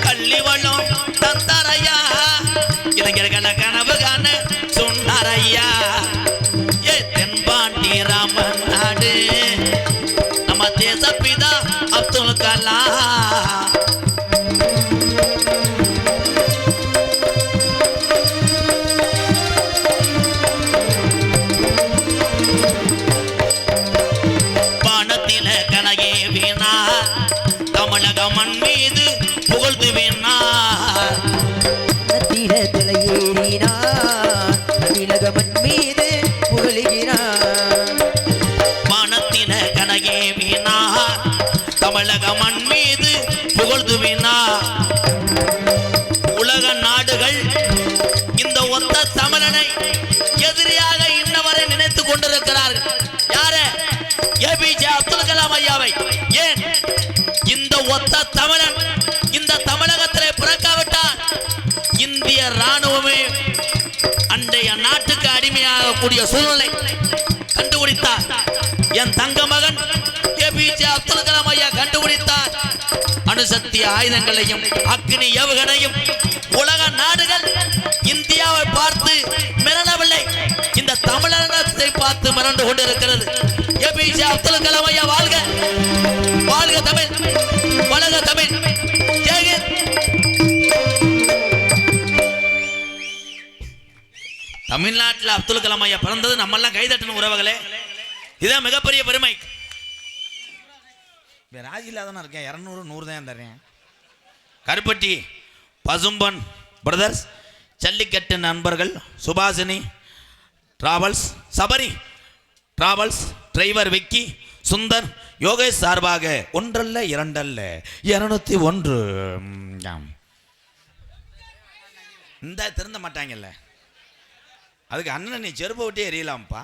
கள்ளி வளம் தந்தாரையா, இளைஞர்களை கனவு காண சொன்னாரையா. தென்பாண்டி ராமன் நாடு நம்ம தேசப்பிதா அப்துல் கலாம். பானத்தில கனகே வீணார், தமிழக மண் மீது புகழ்ந்து வீணார். ஏறினார் தமிழகமன் மீது புகழுகிறார். வானத்தில கனகே வீணார், தமிழக மண் மீது புகழ்ந்து வீணார். உலக நாடுகள் இந்த ஒத்த தமிழனை எதிரியாக இன்னவரை நினைத்துக் கொண்டிருக்கிறார்கள். யார? ஏபிஜே அப்துல் கலாம் ஐயாவை. ஏன் இந்த ஒத்த தமிழன் இந்த தமிழகத்திலே பிறக்காவிட்டால் இந்திய ராணுவமே அன்றைய நாட்டுக்கு அடிமையாக கூடிய சூழ்நிலை கண்டுபிடித்தார். என் தங்க மகன் ஏபிஜே அப்துல் கலாம் ஐயா கண்டுபிடித்தார். அணுசக்தி ஆயுதங்களையும் அக்னி ஏவுகணையும். உலக நாடுகள் இந்தியாவை பார்த்து மிரளவில்லை, இந்த தமிழகத்தை பார்த்து மிரண்டு கொண்டிருக்கிறது. ஏபிஜே அப்துல் கலாம் ஐயா வாழ்க, வாழ்க தமிழ், வளர்க தமிழ். ஜெயஹிந்த். தமிழ்நாட்டில் அப்துல் கலாம் ஐயா பிறந்தது நம்மெல்லாம் கைதட்டணும் உறவுகளே. இதுதான் மிகப்பெரிய பெருமை. ராஜி இல்லாதான இருக்கேன். 200 100 தான் தர்றேன். கருப்பட்டி பசும்பன் பிரதர்ஸ், ஜல்லிக்கட்டு நண்பர்கள், Subhashini travels, Sabari travels driver Vicky, Sundar, Yogesh சார்பாக 1 அல்ல 2 அல்ல 201. இந்த திருந்த மாட்டாங்கல்ல, அதுக்கு அண்ணன் நீ செருப்பை விட்டே எறியலாம்ப்பா.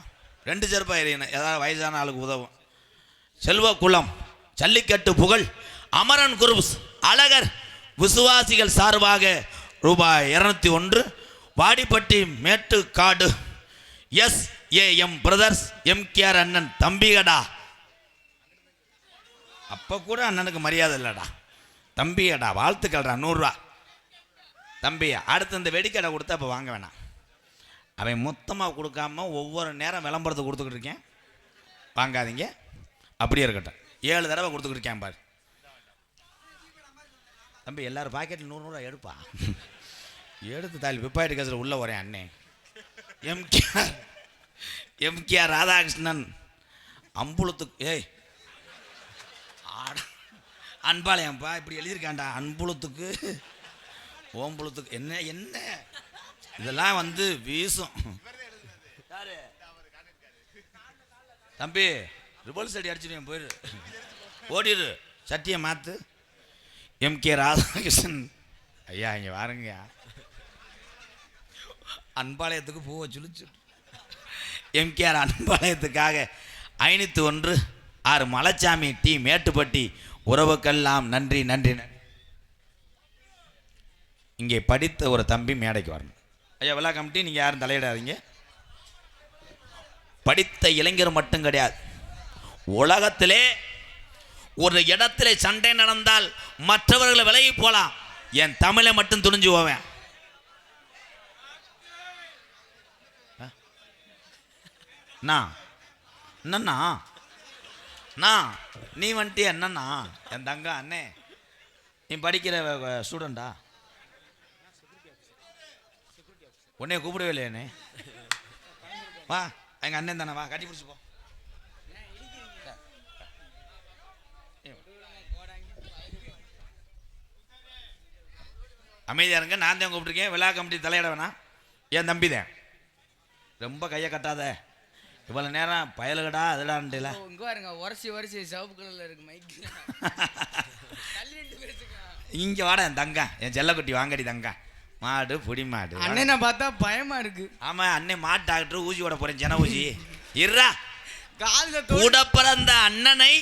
2 செருப்பா எறியணும், ஏதாவது வயசான ஆளுக்கு உதவும். செல்வ குளம் ஜல்லிக்கட்டு புகழ், அமரன் குரூப்ஸ், அழகர் விசுவாசிகள் சார்பாக ரூபாய் 201. Vadipatti Mettukadu SAM brothers MKR அண்ணன் தம்பிகடா. அப்போ கூட அண்ணனுக்கு மரியாதை இல்லைடா. தம்பியடா வாழ்த்துக்கள்டா 100 ரூபா. தம்பி அடுத்து இந்த வெடிக்கடை கொடுத்தா அப்போ வாங்க வேணாம். அவன் மொத்தமாக கொடுக்காம ஒவ்வொரு நேரம் விளம்பரத்துக்கு கொடுத்துக்கிட்டு இருக்கேன். வாங்காதீங்க, அப்படியே இருக்கட்டும். 7 தடவை கொடுத்துக்கிட்டு இருக்கேன் பாரு. தம்பி எல்லாரும் பாக்கெட்டில் 100 ரூபா எடுப்பா. எடுத்து தாலி விப்பாயிட்டு கேஸில் உள்ளே வரேன் அண்ணே. எம்கேஆர் ராதாகிருஷ்ணன் அம்புலத்துக்கு ஏய் அன்பாளையம்ப்பா இப்படி எழுதியிருக்காண்டா. அன்புலத்துக்கு ஓம்புலத்துக்கு என்ன என்ன இதெல்லாம் வந்து வீசும். தம்பி ரிபல்ஸ் அடி அடிச்சுடுவேன், போயிடு ஓடிடு, சட்டியை மாற்று. MK ராதாகிருஷ்ணன் ஐயா இங்கே வாருங்க. அன்பாளையத்துக்கு பூவை சுழிச்சு MKR அன்பாளையத்துக்காக 501 6 மலைச்சாமி டி மேட்டுப்பட்டி உறவுக்கெல்லாம் நன்றி நன்றி நன்றி. இங்கே படித்த ஒரு தம்பி மேடைக்கு வரணும். ஐயா விழா கமிட்டி நீங்கள் யாரும் தலையிடாதீங்க. படித்த இளைஞர் மட்டும் கிடையாது, உலகத்திலே ஒரு இடத்துல சண்டை நடந்தால் மற்றவர்களை விலகி போலாம், என் தமிழை மட்டும் துணிஞ்சு போவேன். என்னண்ணா நீ வந்துட்டு என்னண்ணா என் தங்க அண்ணே, நீ படிக்கிற ஸ்டூடெண்டா? உன்னைய கூப்பிடவே இல்லையாண்ணே. வா எங்கள் அண்ணன் தானே, வா கட்டி பிடிச்சி போ. அமைதியாக இருங்க, நான் தான் கூப்பிட்டுருக்கேன். விழா கமிட்டி தலையிட வேணாம், என் தம்பி தான். ரொம்ப கையை கட்டாத, இவ்வளோ நேரம் பயலுகடா அதுடான்ட்டுல. இங்கே பாருங்க, உரசி சிவப்பு கலரில் இருக்கு மைக். இங்கே வாடா என் தங்க, என் செல்லக்குட்டி வாங்கடி தங்க. மாடு புடி மாடு. அண்ணனை பார்த்தா பயமா இருக்கு. ஆமாம் அண்ணே மாட்டு டாக்டர் ஊசி ஓட போகிறேன், ஜன ஊசி. இருறா காலில் கூட பிறந்த அண்ணனை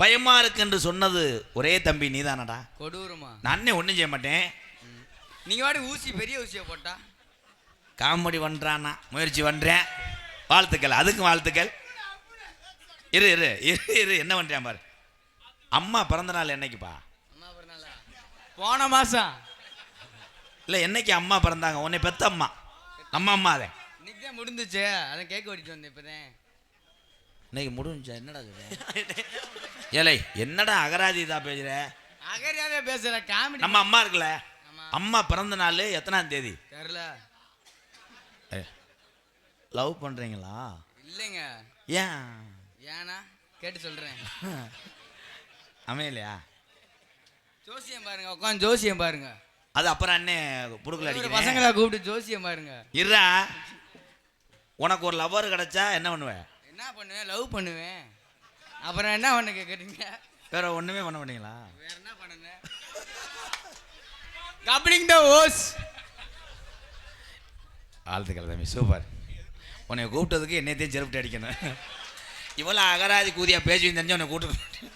பயமா இருக்கு என்று சொன்னது ஒரே தம்பி நீதானடா. கொடூரமா? நான் அண்ணே ஒன்றும் செய்ய மாட்டேன். நீங்கள் வாடி ஊசி பெரிய ஊசியை போட்டா காமெடி பண்ணுறானா, முயற்சி பண்ணுறேன். வாழ்த்துக்கள், அதுக்கும் வாழ்த்துக்கள். இரு இரு இரு இரு என்ன பண்ணுறேன் பாரு. அம்மா பிறந்த நாள் என்னைக்குப்பா? அம்மா பிறந்தாளா? போன மாதம். இல்லை என்னைக்கு அம்மா பிறந்தாங்க? உன்னை பெத்த அம்மா, நம்ம அம்மா. அதை இன்னைக்கு தான் முடிஞ்சிச்சு, அதான் கேட்க ஓடிட்டு வந்தேன் இப்போதான். இன்னைக்கு முடிஞ்சா? என்னடா ஏலை என்னடா அகராதி தான் பேசுற? அகரியாவே பேசுகிற காமெடி. நம்ம அம்மா இருக்குல்ல, அம்மா பிறந்த நாள் எத்தனாம் தேதி தெரியல. லவ் பண்ணுறீங்களா? இல்லைங்க. ஏன்னா கேட்டு சொல்கிறேன். அமையலையா? ஜோசியம் பாருங்க, உட்காந்து ஜோசியம் பாருங்க. அது அப்புறம் அண்ணே புடுக்கல அடிக்கிறேன். பசங்களா கூப்பிட்டு ஜோசியம் பாருங்க. இருடா, உனக்கு ஒரு லவ்வர் கிடைச்சா என்ன பண்ணுவேன்? என்ன பண்ணுவேன்? லவ் பண்ணுவேன். அப்புறம் என்ன பண்ண கேட்குறீங்க? வேற ஒன்றுமே பண்ண மாட்டீங்களா? வேற என்ன பண்ணுங்க? கப்ளிங் த ஓஸ். வாழ்த்துக்கள் தம்பி, சூப்பர். உன்னை கூப்பிட்டதுக்கு என்னத்தையும் செருப்பிட்டு அடிக்கணும். இவ்வளோ அகராதி கூதியா பேசி தெரிஞ்சு உன்னை கூப்பிட்டு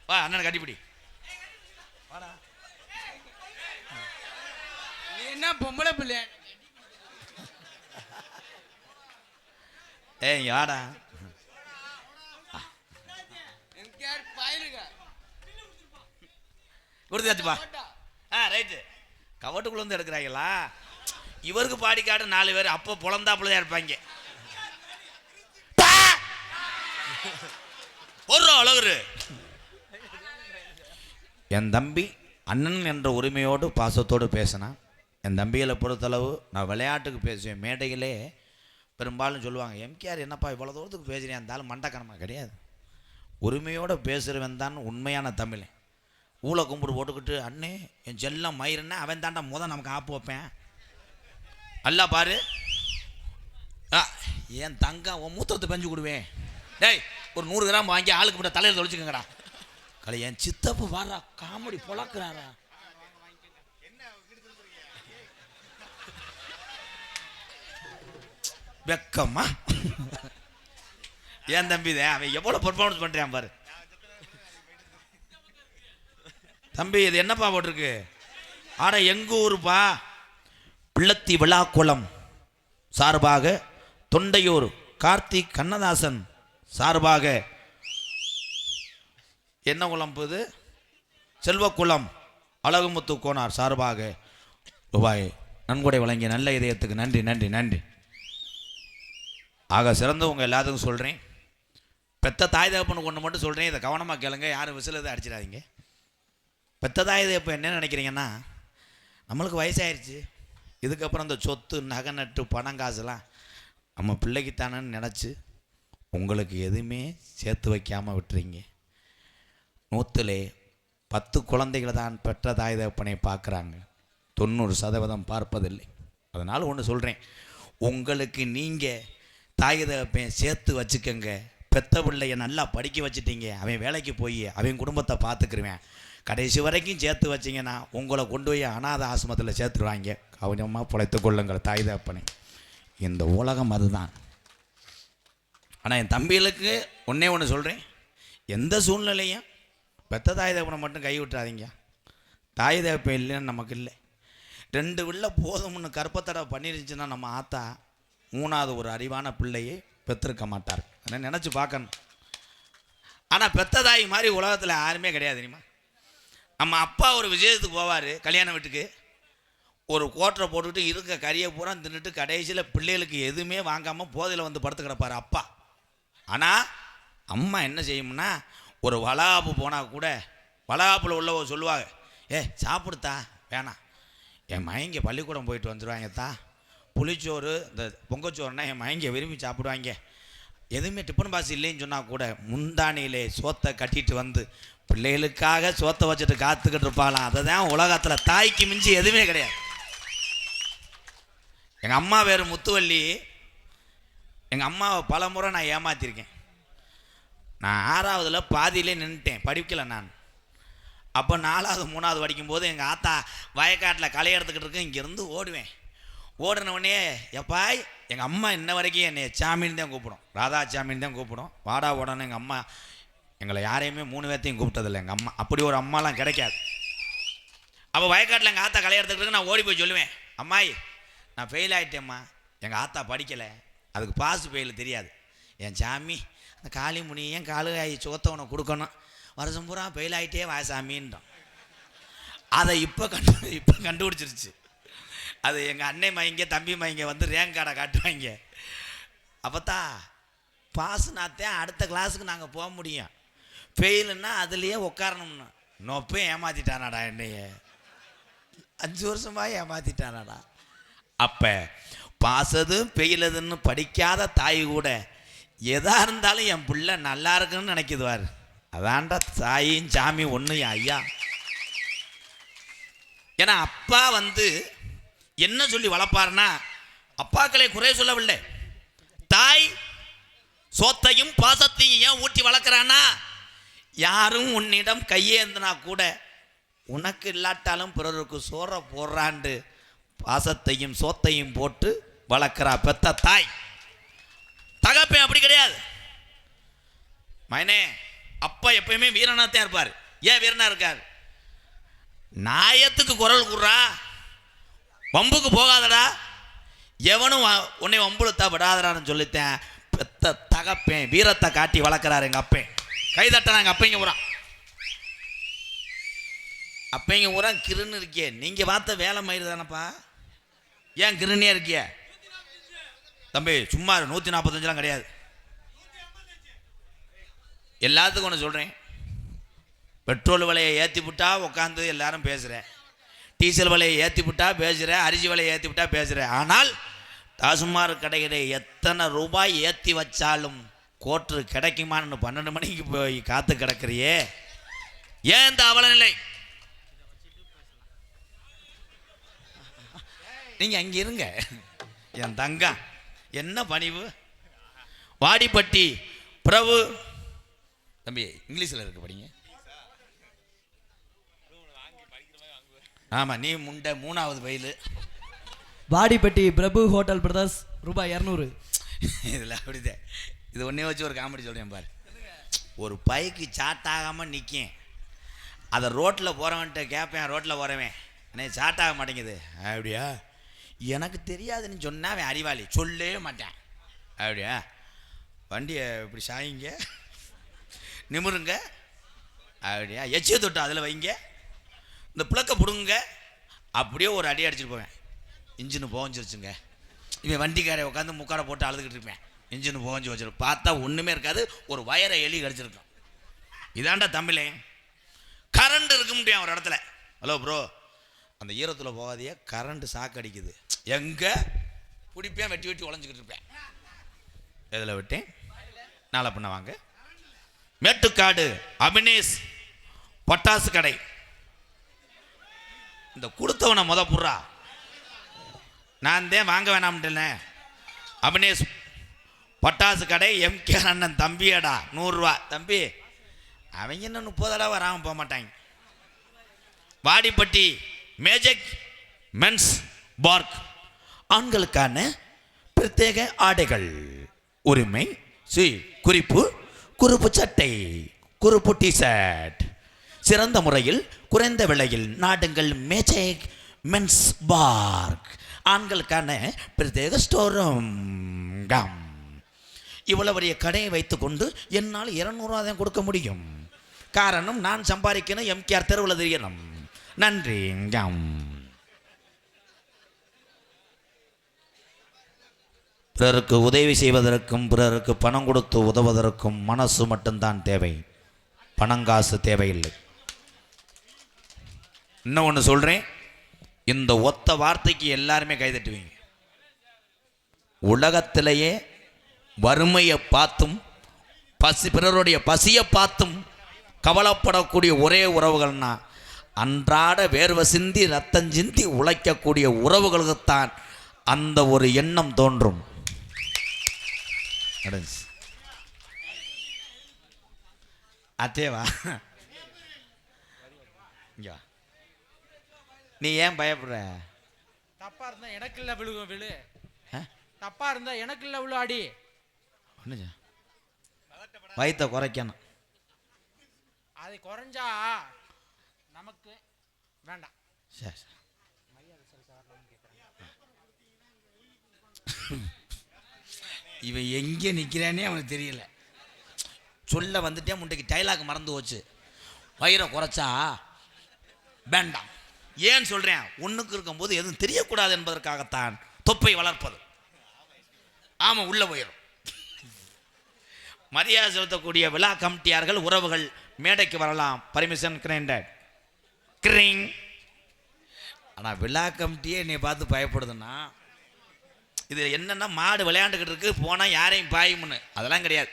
வா அண்ணனை கட்டிப்பிடி. வாடா, நீ என்ன பொம்பளை பிள்ளை? ஏய் வாடா. கொடுத்தாச்சுப்பா. ரைட்டு. கவட்டுக்குள்ள வந்து எடுக்கிறாங்களா? இவருக்கு பாடிக்காடு 4 பேர் அப்போ புலந்தாப்புலதான் இருப்பாங்க. ஒரு அழகு. என் தம்பி அண்ணன் என்ற உரிமையோடு பாசத்தோடு பேசினான். என் தம்பிகளை பொறுத்தளவு நான் விளையாட்டுக்கு பேசுவேன். மேடைகளே பெரும்பாலும் சொல்லுவாங்க, எம்கேஆர் என்னப்பா இவ்வளோ தூரத்துக்கு பேசுகிறேன், இருந்தாலும் மண்டக்கணமாக கிடையாது. உரிமையோடு பேசுகிறவன் தான் உண்மையான தமிழன். ஊழ கும்பிடு போட்டுக்கிட்டு அண்ணே என் செல்லம் மயிருன்னா அவன் தாண்டா நமக்கு ஆப்பு வைப்பேன். அல்ல பாரு, என் தங்க உன் மூத்திரத்தை பஞ்சு கொடுவேன். டேய் ஒரு 100 கிராம் வாங்கி ஆளுக்கு மட்டும் தலையில் தொலைச்சிக்கங்கடா. கலை என் சித்தப்பு வாரா காமெடி பொழக்கிறாரா. வெக்கம்மா ஏன் தம்பி தான் அவன் எவ்வளோ பர்ஃபார்மன்ஸ் பண்ணுறான் பாரு. தம்பி இது என்னப்பா போட்டிருக்கு? ஆட எங்கள் ஊருப்பா பிள்ளத்தி விழாக்குளம் சார்பாக தொண்டையூர் கார்த்திக் கண்ணதாசன் சார்பாக என்ன குளம் போது செல்வக்குளம் அழகுமுத்து கோனார் சார்பாக ரூபாய் நன்கொடை வழங்கிய நல்ல இதயத்துக்கு நன்றி நன்றி நன்றி. ஆக சிறந்தவங்க எல்லாத்துக்கும் சொல்கிறேன், பெத்த தாய் தகப்பனுக்கு ஒன்று மட்டும் சொல்கிறேன், இதை கவனமாக கேளுங்க, யாரும் விசில் எதுவும் அடிச்சிடாதீங்க. பெத்த தாய் தகப்பன் என்ன நினைக்கிறீங்கன்னா, நம்மளுக்கு வயசாயிருச்சு, இதுக்கப்புறம் இந்த சொத்து நகை நட்டு பணம் காசுலாம் நம்ம பிள்ளைக்குத்தானன்னு நினச்சி உங்களுக்கு எதுவுமே சேர்த்து வைக்காமல் விட்டுறீங்க. 100 குழந்தைகளை தான் பெற்ற தாய் தகப்பனை பார்க்குறாங்க, 90% பார்ப்பதில்லை. அதனால் ஒன்று சொல்கிறேன், உங்களுக்கு நீங்கள் தாய் தகப்பன் சேர்த்து வச்சுக்கோங்க. பெத்த பிள்ளைய நல்லா படிக்க வச்சுட்டீங்க, அவன் வேலைக்கு போய் அவன் குடும்பத்தை பார்த்துக்கிருவேன். கடைசி வரைக்கும் சேர்த்து வச்சிங்கன்னா உங்களை கொண்டு போய் அநாத ஆசிரமத்தில் சேர்த்துருவாங்க. கவனமாக பிழைத்து கொள்ளுங்கள் தாய் தகப்பனை. இந்த உலகம் அதுதான். ஆனால் என் தம்பிகளுக்கு ஒன்றே ஒன்று சொல்கிறேன், எந்த சூழ்நிலையும் பெத்த தாய் தகப்பனை மட்டும் கை விட்டுறாதீங்க. தாய் தகப்பன் இல்லைன்னு நமக்கு இல்லை. 2 பிள்ளை போதும்னு கற்பத்தடை பண்ணிருந்துச்சுன்னா நம்ம ஆத்தா 3வது ஒரு அறிவான பிள்ளையை பெற்றிருக்க மாட்டார். அதை நினச்சி பார்க்கணும். ஆனால் பெத்த தாய் மாதிரி உலகத்தில் யாருமே கிடையாது தெரியுமா. நம்ம அப்பா ஒரு விஜயத்துக்கு போவார், கல்யாண வீட்டுக்கு, ஒரு கோட்டரை போட்டுக்கிட்டு இருக்க கறியை பூரா தின்னுட்டு கடைசியில் பிள்ளைகளுக்கு எதுவுமே வாங்காமல் போதையில் வந்து படுத்து கிடப்பார் அப்பா. ஆனால் அம்மா என்ன செய்யும்னா, ஒரு வளாப்பு போனால் கூட வளாப்பில் உள்ளவ சொல்லுவாங்க, சாப்பிடுத்தா வேணாம், என் மயங்க பள்ளிக்கூடம் போயிட்டு வந்துடுவாங்க தா, புளிச்சோறு இந்த பொங்கச்சோறுனா என் மயங்க விரும்பி சாப்பிடுவாங்க. எதுவுமே டிஃபன் பாஸ் இல்லைன்னு சொன்னால் கூட முந்தானியிலே சோத்தை கட்டிட்டு வந்து பிள்ளைகளுக்காக சோத்தை வச்சுட்டு காத்துக்கிட்டு இருப்பாளாம். அதை தான் உலகத்தில் தாய்க்கு மிஞ்சி எதுவுமே கிடையாது. எங்கள் அம்மா வேறு முத்துவள்ளி. எங்கள் அம்மாவை பல முறை நான் ஏமாற்றிருக்கேன். நான் 6வதுல பாதியிலே நின்றுட்டேன், படிக்கலை நான். அப்போ 4வது 3வது படிக்கும்போது எங்கள் ஆத்தா வயக்காட்டில் களை எடுத்துக்கிட்டு இருக்கு, இங்கேருந்து ஓடுவேன். ஓடினவுடனே எப்பாய் எங்கள் அம்மா இன்ன வரைக்கும் என்னை சாமின்னு தான் கூப்பிடும், ராதா சாமின்னு தான் கூப்பிடும். வாடா ஓடணும். எங்கள் அம்மா எங்களை யாரையுமே 3 பேர்த்தையும் கூப்பிட்டதில்லை எங்கள் அம்மா. அப்படி ஒரு அம்மாலாம் கிடைக்காது. அப்போ வயக்காட்டில் எங்கள் ஆத்தா களை எடுத்துக்கிட்டு நான் ஓடி போய் சொல்லுவேன், அம்மாய் நான் ஃபெயில் ஆகிட்டேம்மா. எங்கள் ஆத்தா படிக்கலை, அதுக்கு பாஸ் ஃபெயில் தெரியாது. என் சாமி அந்த காளி முனியும் காலுகாயி சோத்தவனை கொடுக்கணும், வருஷம் பூரா ஃபெயில் ஆகிட்டே வாசாமின்றான். அதை இப்போ கண்டுபிடிச்சிருச்சு. அது எங்கள் அன்னை மைங்க தம்பி மைங்க வந்து ரேங்க் கார்டை காட்டுவாங்க. அப்போத்தா பாஸுனாத்தான் அடுத்த கிளாஸுக்கு நாங்கள் போக முடியும், ஃபெயிலுன்னா அதுலேயே உட்காரணும்னு. நோப்பையும் ஏமாற்றிட்டானாடா, என்னைய 5 வருஷமாக ஏமாற்றிட்டானாடா. அப்போ பாசது ஃபெயிலதுன்னு படிக்காத தாய் கூட எதா இருந்தாலும் என் பிள்ளை நல்லா இருக்குன்னு நினைக்குதுவார். அதான்டா தாயும் சாமி ஒன்று ஐயா. ஏன்னா அப்பா வந்து என்ன சொல்லி வளர்ப்பாருன்னா, அப்பாக்களை குறை சொல்லவில்லை, தாய் சோத்தையும் பாசத்தையும் ஏன் ஊட்டி வளர்க்குறான்னா, யாரும் உன்னிடம் கையேந்தினா கூட உனக்கு இல்லாட்டாலும் பிறருக்கு சோற போடுறாண்டு பாசத்தையும் சோத்தையும் போட்டு வளர்க்குறா பெத்த தாய். தகப்பேன் அப்படி கிடையாது. மைனே அப்பா எப்பயுமே வீரனாத்தான் இருப்பார். ஏன் வீரனா இருக்கார்? நாயத்துக்கு குரல் கூடுறா, வம்புக்கு போகாதடா, எவனும் உன்னை வம்புழுத்தா விடாதடான்னு சொல்லித்தேன். பெத்த தகப்பேன் வீரத்தை காட்டி வளர்க்குறாரு எங்கள் அப்பேன். கைதட்டா எங்கள் அப்பைங்க ஊரா, அப்பைங்க ஊரா கிருன்னு இருக்கியே. நீங்கள் பார்த்த வேலை மயிறு தானப்பா, ஏன் கிருன்னே இருக்கிய தம்பி? சும்மா 145லாம் கிடையாது. எல்லாத்துக்கும் ஒன்று சொல்கிறேன், பெட்ரோல் விலையை ஏற்றி விட்டா உட்காந்து எல்லாரும் பேசுகிறேன், டீசல் விலையை ஏற்றி விட்டா பேசுகிறேன், அரிசி விலையை ஏற்றி விட்டா பேசுகிறேன். ஆனால் டாஸ்மாக் கடைகளை எத்தனை ரூபாய் ஏற்றி வச்சாலும் கோட்டு கிடைக்குமான்னு 12 மணிக்கு போய் காத்து கிடக்கிறியே, ஏன் இந்த அவலநிலை? நீங்கள் அங்கே இருங்க என் தங்கம். என்ன பணிவு. வாடிப்பட்டி பிரபு தம்பி இங்கிலீஷில் இருக்கு, படிங்க. ஆமாம், நீ முண்டை 3வது வயலு. வாடிப்பட்டி பிரபு ஹோட்டல் பிரதர்ஸ் ரூபாய் 200. இதில் அப்படிதான். இது ஒன்றே வச்சு ஒரு காமெடி சொல்கிறேன் பாரு. ஒரு பைக்கு சாட்டாகாமல் நிற்கேன், அதை ரோட்டில் போகிறவன்ட்ட கேட்பேன், ரோட்டில் போகிறவன் என்னை சாட்டாக மாட்டேங்குது. அப்படியா? எனக்கு தெரியாதுன்னு சொன்னா அவன் அறிவாளி, சொல்லவே மாட்டேன். அப்படியா? வண்டியை இப்படி சாயிங்க, நிமிருங்க. அப்படியா? எச்சியை தொட்டு அதில் வைங்க, இந்த பிளக்கை பிடுங்க, அப்படியே ஒரு அடி அடிச்சுட்டு போவேன். இன்ஜினு புகஞ்சிருச்சுங்க. இவன் வண்டிக்காரை உட்காந்து முக்காடை போட்டு அழுதுகிட்டு இருப்பேன். இன்ஜினு புகஞ்சு வச்சிருக்கும். பார்த்தா ஒன்றுமே இருக்காது, ஒரு வயரை எலி கடிச்சிருக்கும். இதாண்டா தமிழே. கரண்ட் இருக்க முடியும் ஒரு இடத்துல. ஹலோ ப்ரோ, அந்த ஈரத்தில் போகாதையே, கரண்ட் சாக்கு அடிக்குது. எங்கே பிடிப்பேன், வெட்டி வெட்டி உழைஞ்சிக்கிட்டு இருப்பேன். எதில் விட்டேன்? நாளை பண்ண வாங்க. மேட்டுக்காடு அபினேஷ் பட்டாசு கடை. இந்த கொடுத்தவனை புறா நான் தான் வாங்க வேணாம்ட்டேன். அபினேஷ் பட்டாசு கடை, எம்கே அண்ணன் தம்பியடா, 100 ரூபா. தம்பி அவங்க இன்னும் 30 தடவை வராமல் போக மாட்டாங்க. வாடிப்பட்டி மேஜிக் மென்ஸ் பார்க், ஆண்களுக்கான பிரத்யேக ஆடைகள், உரிமை குறிப்பு, குறுப்பு சட்டை, குறுப்பு டிஷர்ட், சிறந்த முறையில் குறைந்த விலையில் நாடுங்கள். மேஜிக் மென்ஸ் பார்க், ஆண்களுக்கான பிரத்யேக ஸ்டோரும். இவ்வளவு பெரிய கடையை வைத்துக்கொண்டு என்னால் 200 ரூபா தான் கொடுக்க முடியும். காரணம், நான் சம்பாதிக்கணும், எம்கேஆர் தெருவில் தெரியணும். நன்றி. பிறருக்கு உதவி செய்வதற்கும் பிறருக்கு பணம் கொடுத்து உதவுவதற்கும் மனசு மட்டும்தான் தேவை, பணங்காசு தேவையில்லை. இன்னும் ஒன்று சொல்கிறேன், இந்த ஒத்த வார்த்தைக்கு எல்லாருமே கைதட்டுவீங்க. உலகத்திலேயே வறுமையை பார்த்தும் பிறருடைய பசியை பார்த்தும் கவலைப்படக்கூடிய ஒரே உறவுகள்னா அன்றாட வேர்வை சிந்தி ரத்தம் சிந்தி உழைக்கக்கூடிய உறவுகளுக்குத்தான் அந்த ஒரு எண்ணம் தோன்றும். அத்தேவா, நீ ஏன் பயப்படுற? தப்பா இருந்தா எனக்கு இல்ல விழு. தப்பா இருந்தா எனக்கு இல்ல விழு. அடி வயிற்ற குறைக்கணும். அது குறைஞ்சா நமக்கு வேண்டாம். சரி, இவன் எங்கே நிற்கிறானே அவனுக்கு தெரியல. சொல்ல வந்துட்டே முண்டைக்கு டைலாக் மறந்து போச்சு. வயிறை குறைச்சா வேண்டாம். ஏன் சொல்கிறேன்? ஒன்றுக்கு இருக்கும்போது எதுவும் தெரியக்கூடாது என்பதற்காகத்தான் தொப்பை வளர்ப்பது. ஆமாம், உள்ள போயிடும். மரியாதை செலுத்தக்கூடிய விழா கமிட்டியார்கள் உறவுகள் மேடைக்கு வரலாம். பர்மிஷன் கிரைண்டட் கிரிங். ஆனால் விழா கமிட்டியே என்னை பார்த்து பயப்படுதுன்னா, இது என்னென்னா மாடு விளையாண்டுக்கிட்டு இருக்கு, போனால் யாரையும் பாயும்னு அதெல்லாம் கிடையாது.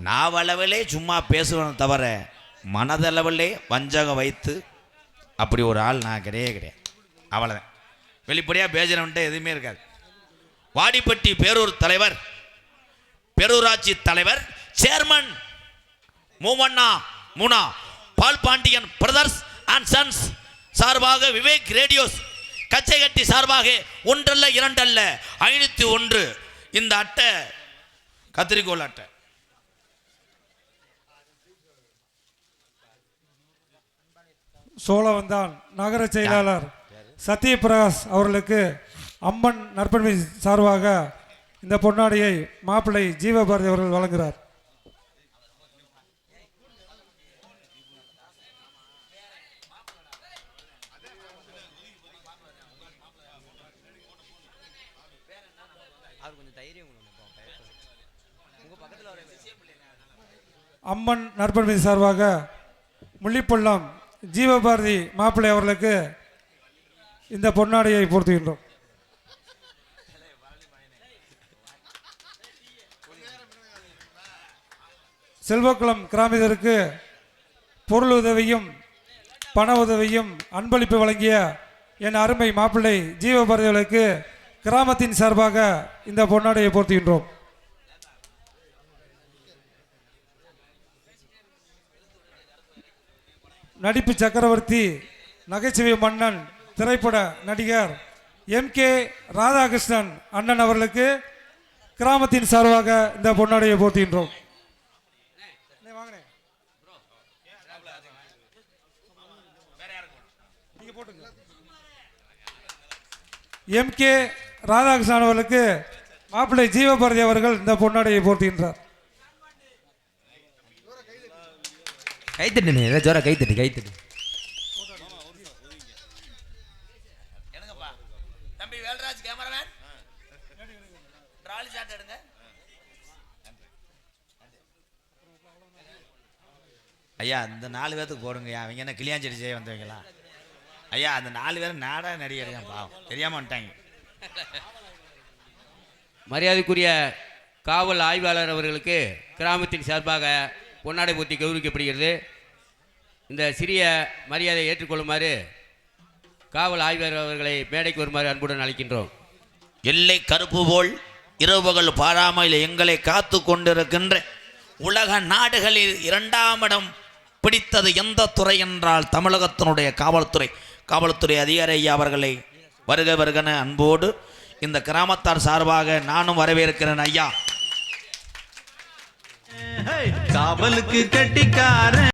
நாவளவிலே சும்மா பேசுவேன் தவிர மனதளவிலே வஞ்சகம் வைத்து அப்படி ஒரு ஆள் நான் கிடையாது. அவ்வளோதான். வெளிப்படையாக பேசுகிறவன்ட்டு எதுவுமே இருக்காது. வாடிப்பட்டி பேரூர் தலைவர், பேரூராட்சி தலைவர், சேர்மன் மூவண்ணா முனா Paul Pandian brothers and sons சார்பாக விவேக் ரேடியோஸ் கச்சைகட்டி சார்பாக 1 அல்ல 2 அல்ல 501 இந்த அட்டை, கத்திரிக்கோள் அட்டை. சோழவந்தான் நகர செயலாளர் சத்யபிரகாஷ் அவர்களுக்கு அம்மன் நற்பணி சார்பாக இந்த பொன்னாடியை மாப்பிள்ளை ஜீவபாரதி அவர்கள் வழங்குகிறார். அம்மன் நற்பணி சார்பாக முள்ளிப்பள்ளம் ஜீவபாரதி மாப்பிள்ளை அவர்களுக்கு இந்த பொன்னாடையை பொருத்துகின்றோம். செல்வக்குளம் கிராமத்திற்கு பொருள் உதவியும் பண உதவியும் அன்பளிப்பு வழங்கிய என் அருமை மாப்பிள்ளை ஜீவபாரதி அவர்களுக்கு கிராமத்தின் சார்பாக இந்த பொன்னாடையை பொருத்துகின்றோம். நடிப்பு சக்கரவர்த்தி, நகைச்சுவை மன்னன், திரைப்பட நடிகர் எம்கே ராதாகிருஷ்ணன் அண்ணன் அவர்களுக்கு கிராமத்தின் சார்பாக இந்த பொன்னாடையை போர்த்துகின்றோம். நீங்க போட்டுங்க. எம்கே ராதாகிருஷ்ணன் அவர்களுக்கு மாப்பிள்ளை ஜீவபாரதி அவர்கள் இந்த பொன்னாடையை போர்த்துகின்றார். கைத்தட்டு ஜோர கைத்தட்டு தம்பி வேல்ராஜ் கேமராமேன் ட்ராலி ஷாட் எடுங்க. ஐயா இந்த 4 பேத்துக்கு போடுங்கய்யா. அவங்க என்ன கிளியாஞ்செடி செய்ய வந்தவங்களா? ஐயா அந்த 4 பேரும் நாடக நடிகர் பாவம் தெரியாம வந்துட்டாங்க. மரியாதைக்குரிய காவல் ஆய்வாளர் அவர்களுக்கு கிராமத்தின் சார்பாக பொன்னாடை போர்த்தி கௌரவிக்கப்படுகிறது. இந்த சிறிய மரியாதையை ஏற்றுக்கொள்ளுமாறு காவல் ஆய்வாளர் அவர்களை மேடைக்கு வருமாறு அன்புடன் அழைக்கின்றோம். எல்லை கருப்பு போல் இரவுகள் பாராமல் எங்களை காத்து கொண்டிருக்கின்ற உலக நாடுகளில் 2ஆம் இடம் பிடித்தது எந்த துறை என்றால் தமிழகத்தினுடைய காவல்துறை அதிகாரி ஐயா அவர்களை வருக வருகன அன்போடு இந்த கிராமத்தார் சார்பாக நானும் வரவேற்கிறேன் ஐயா. காவலுக்கு கட்டிக்கார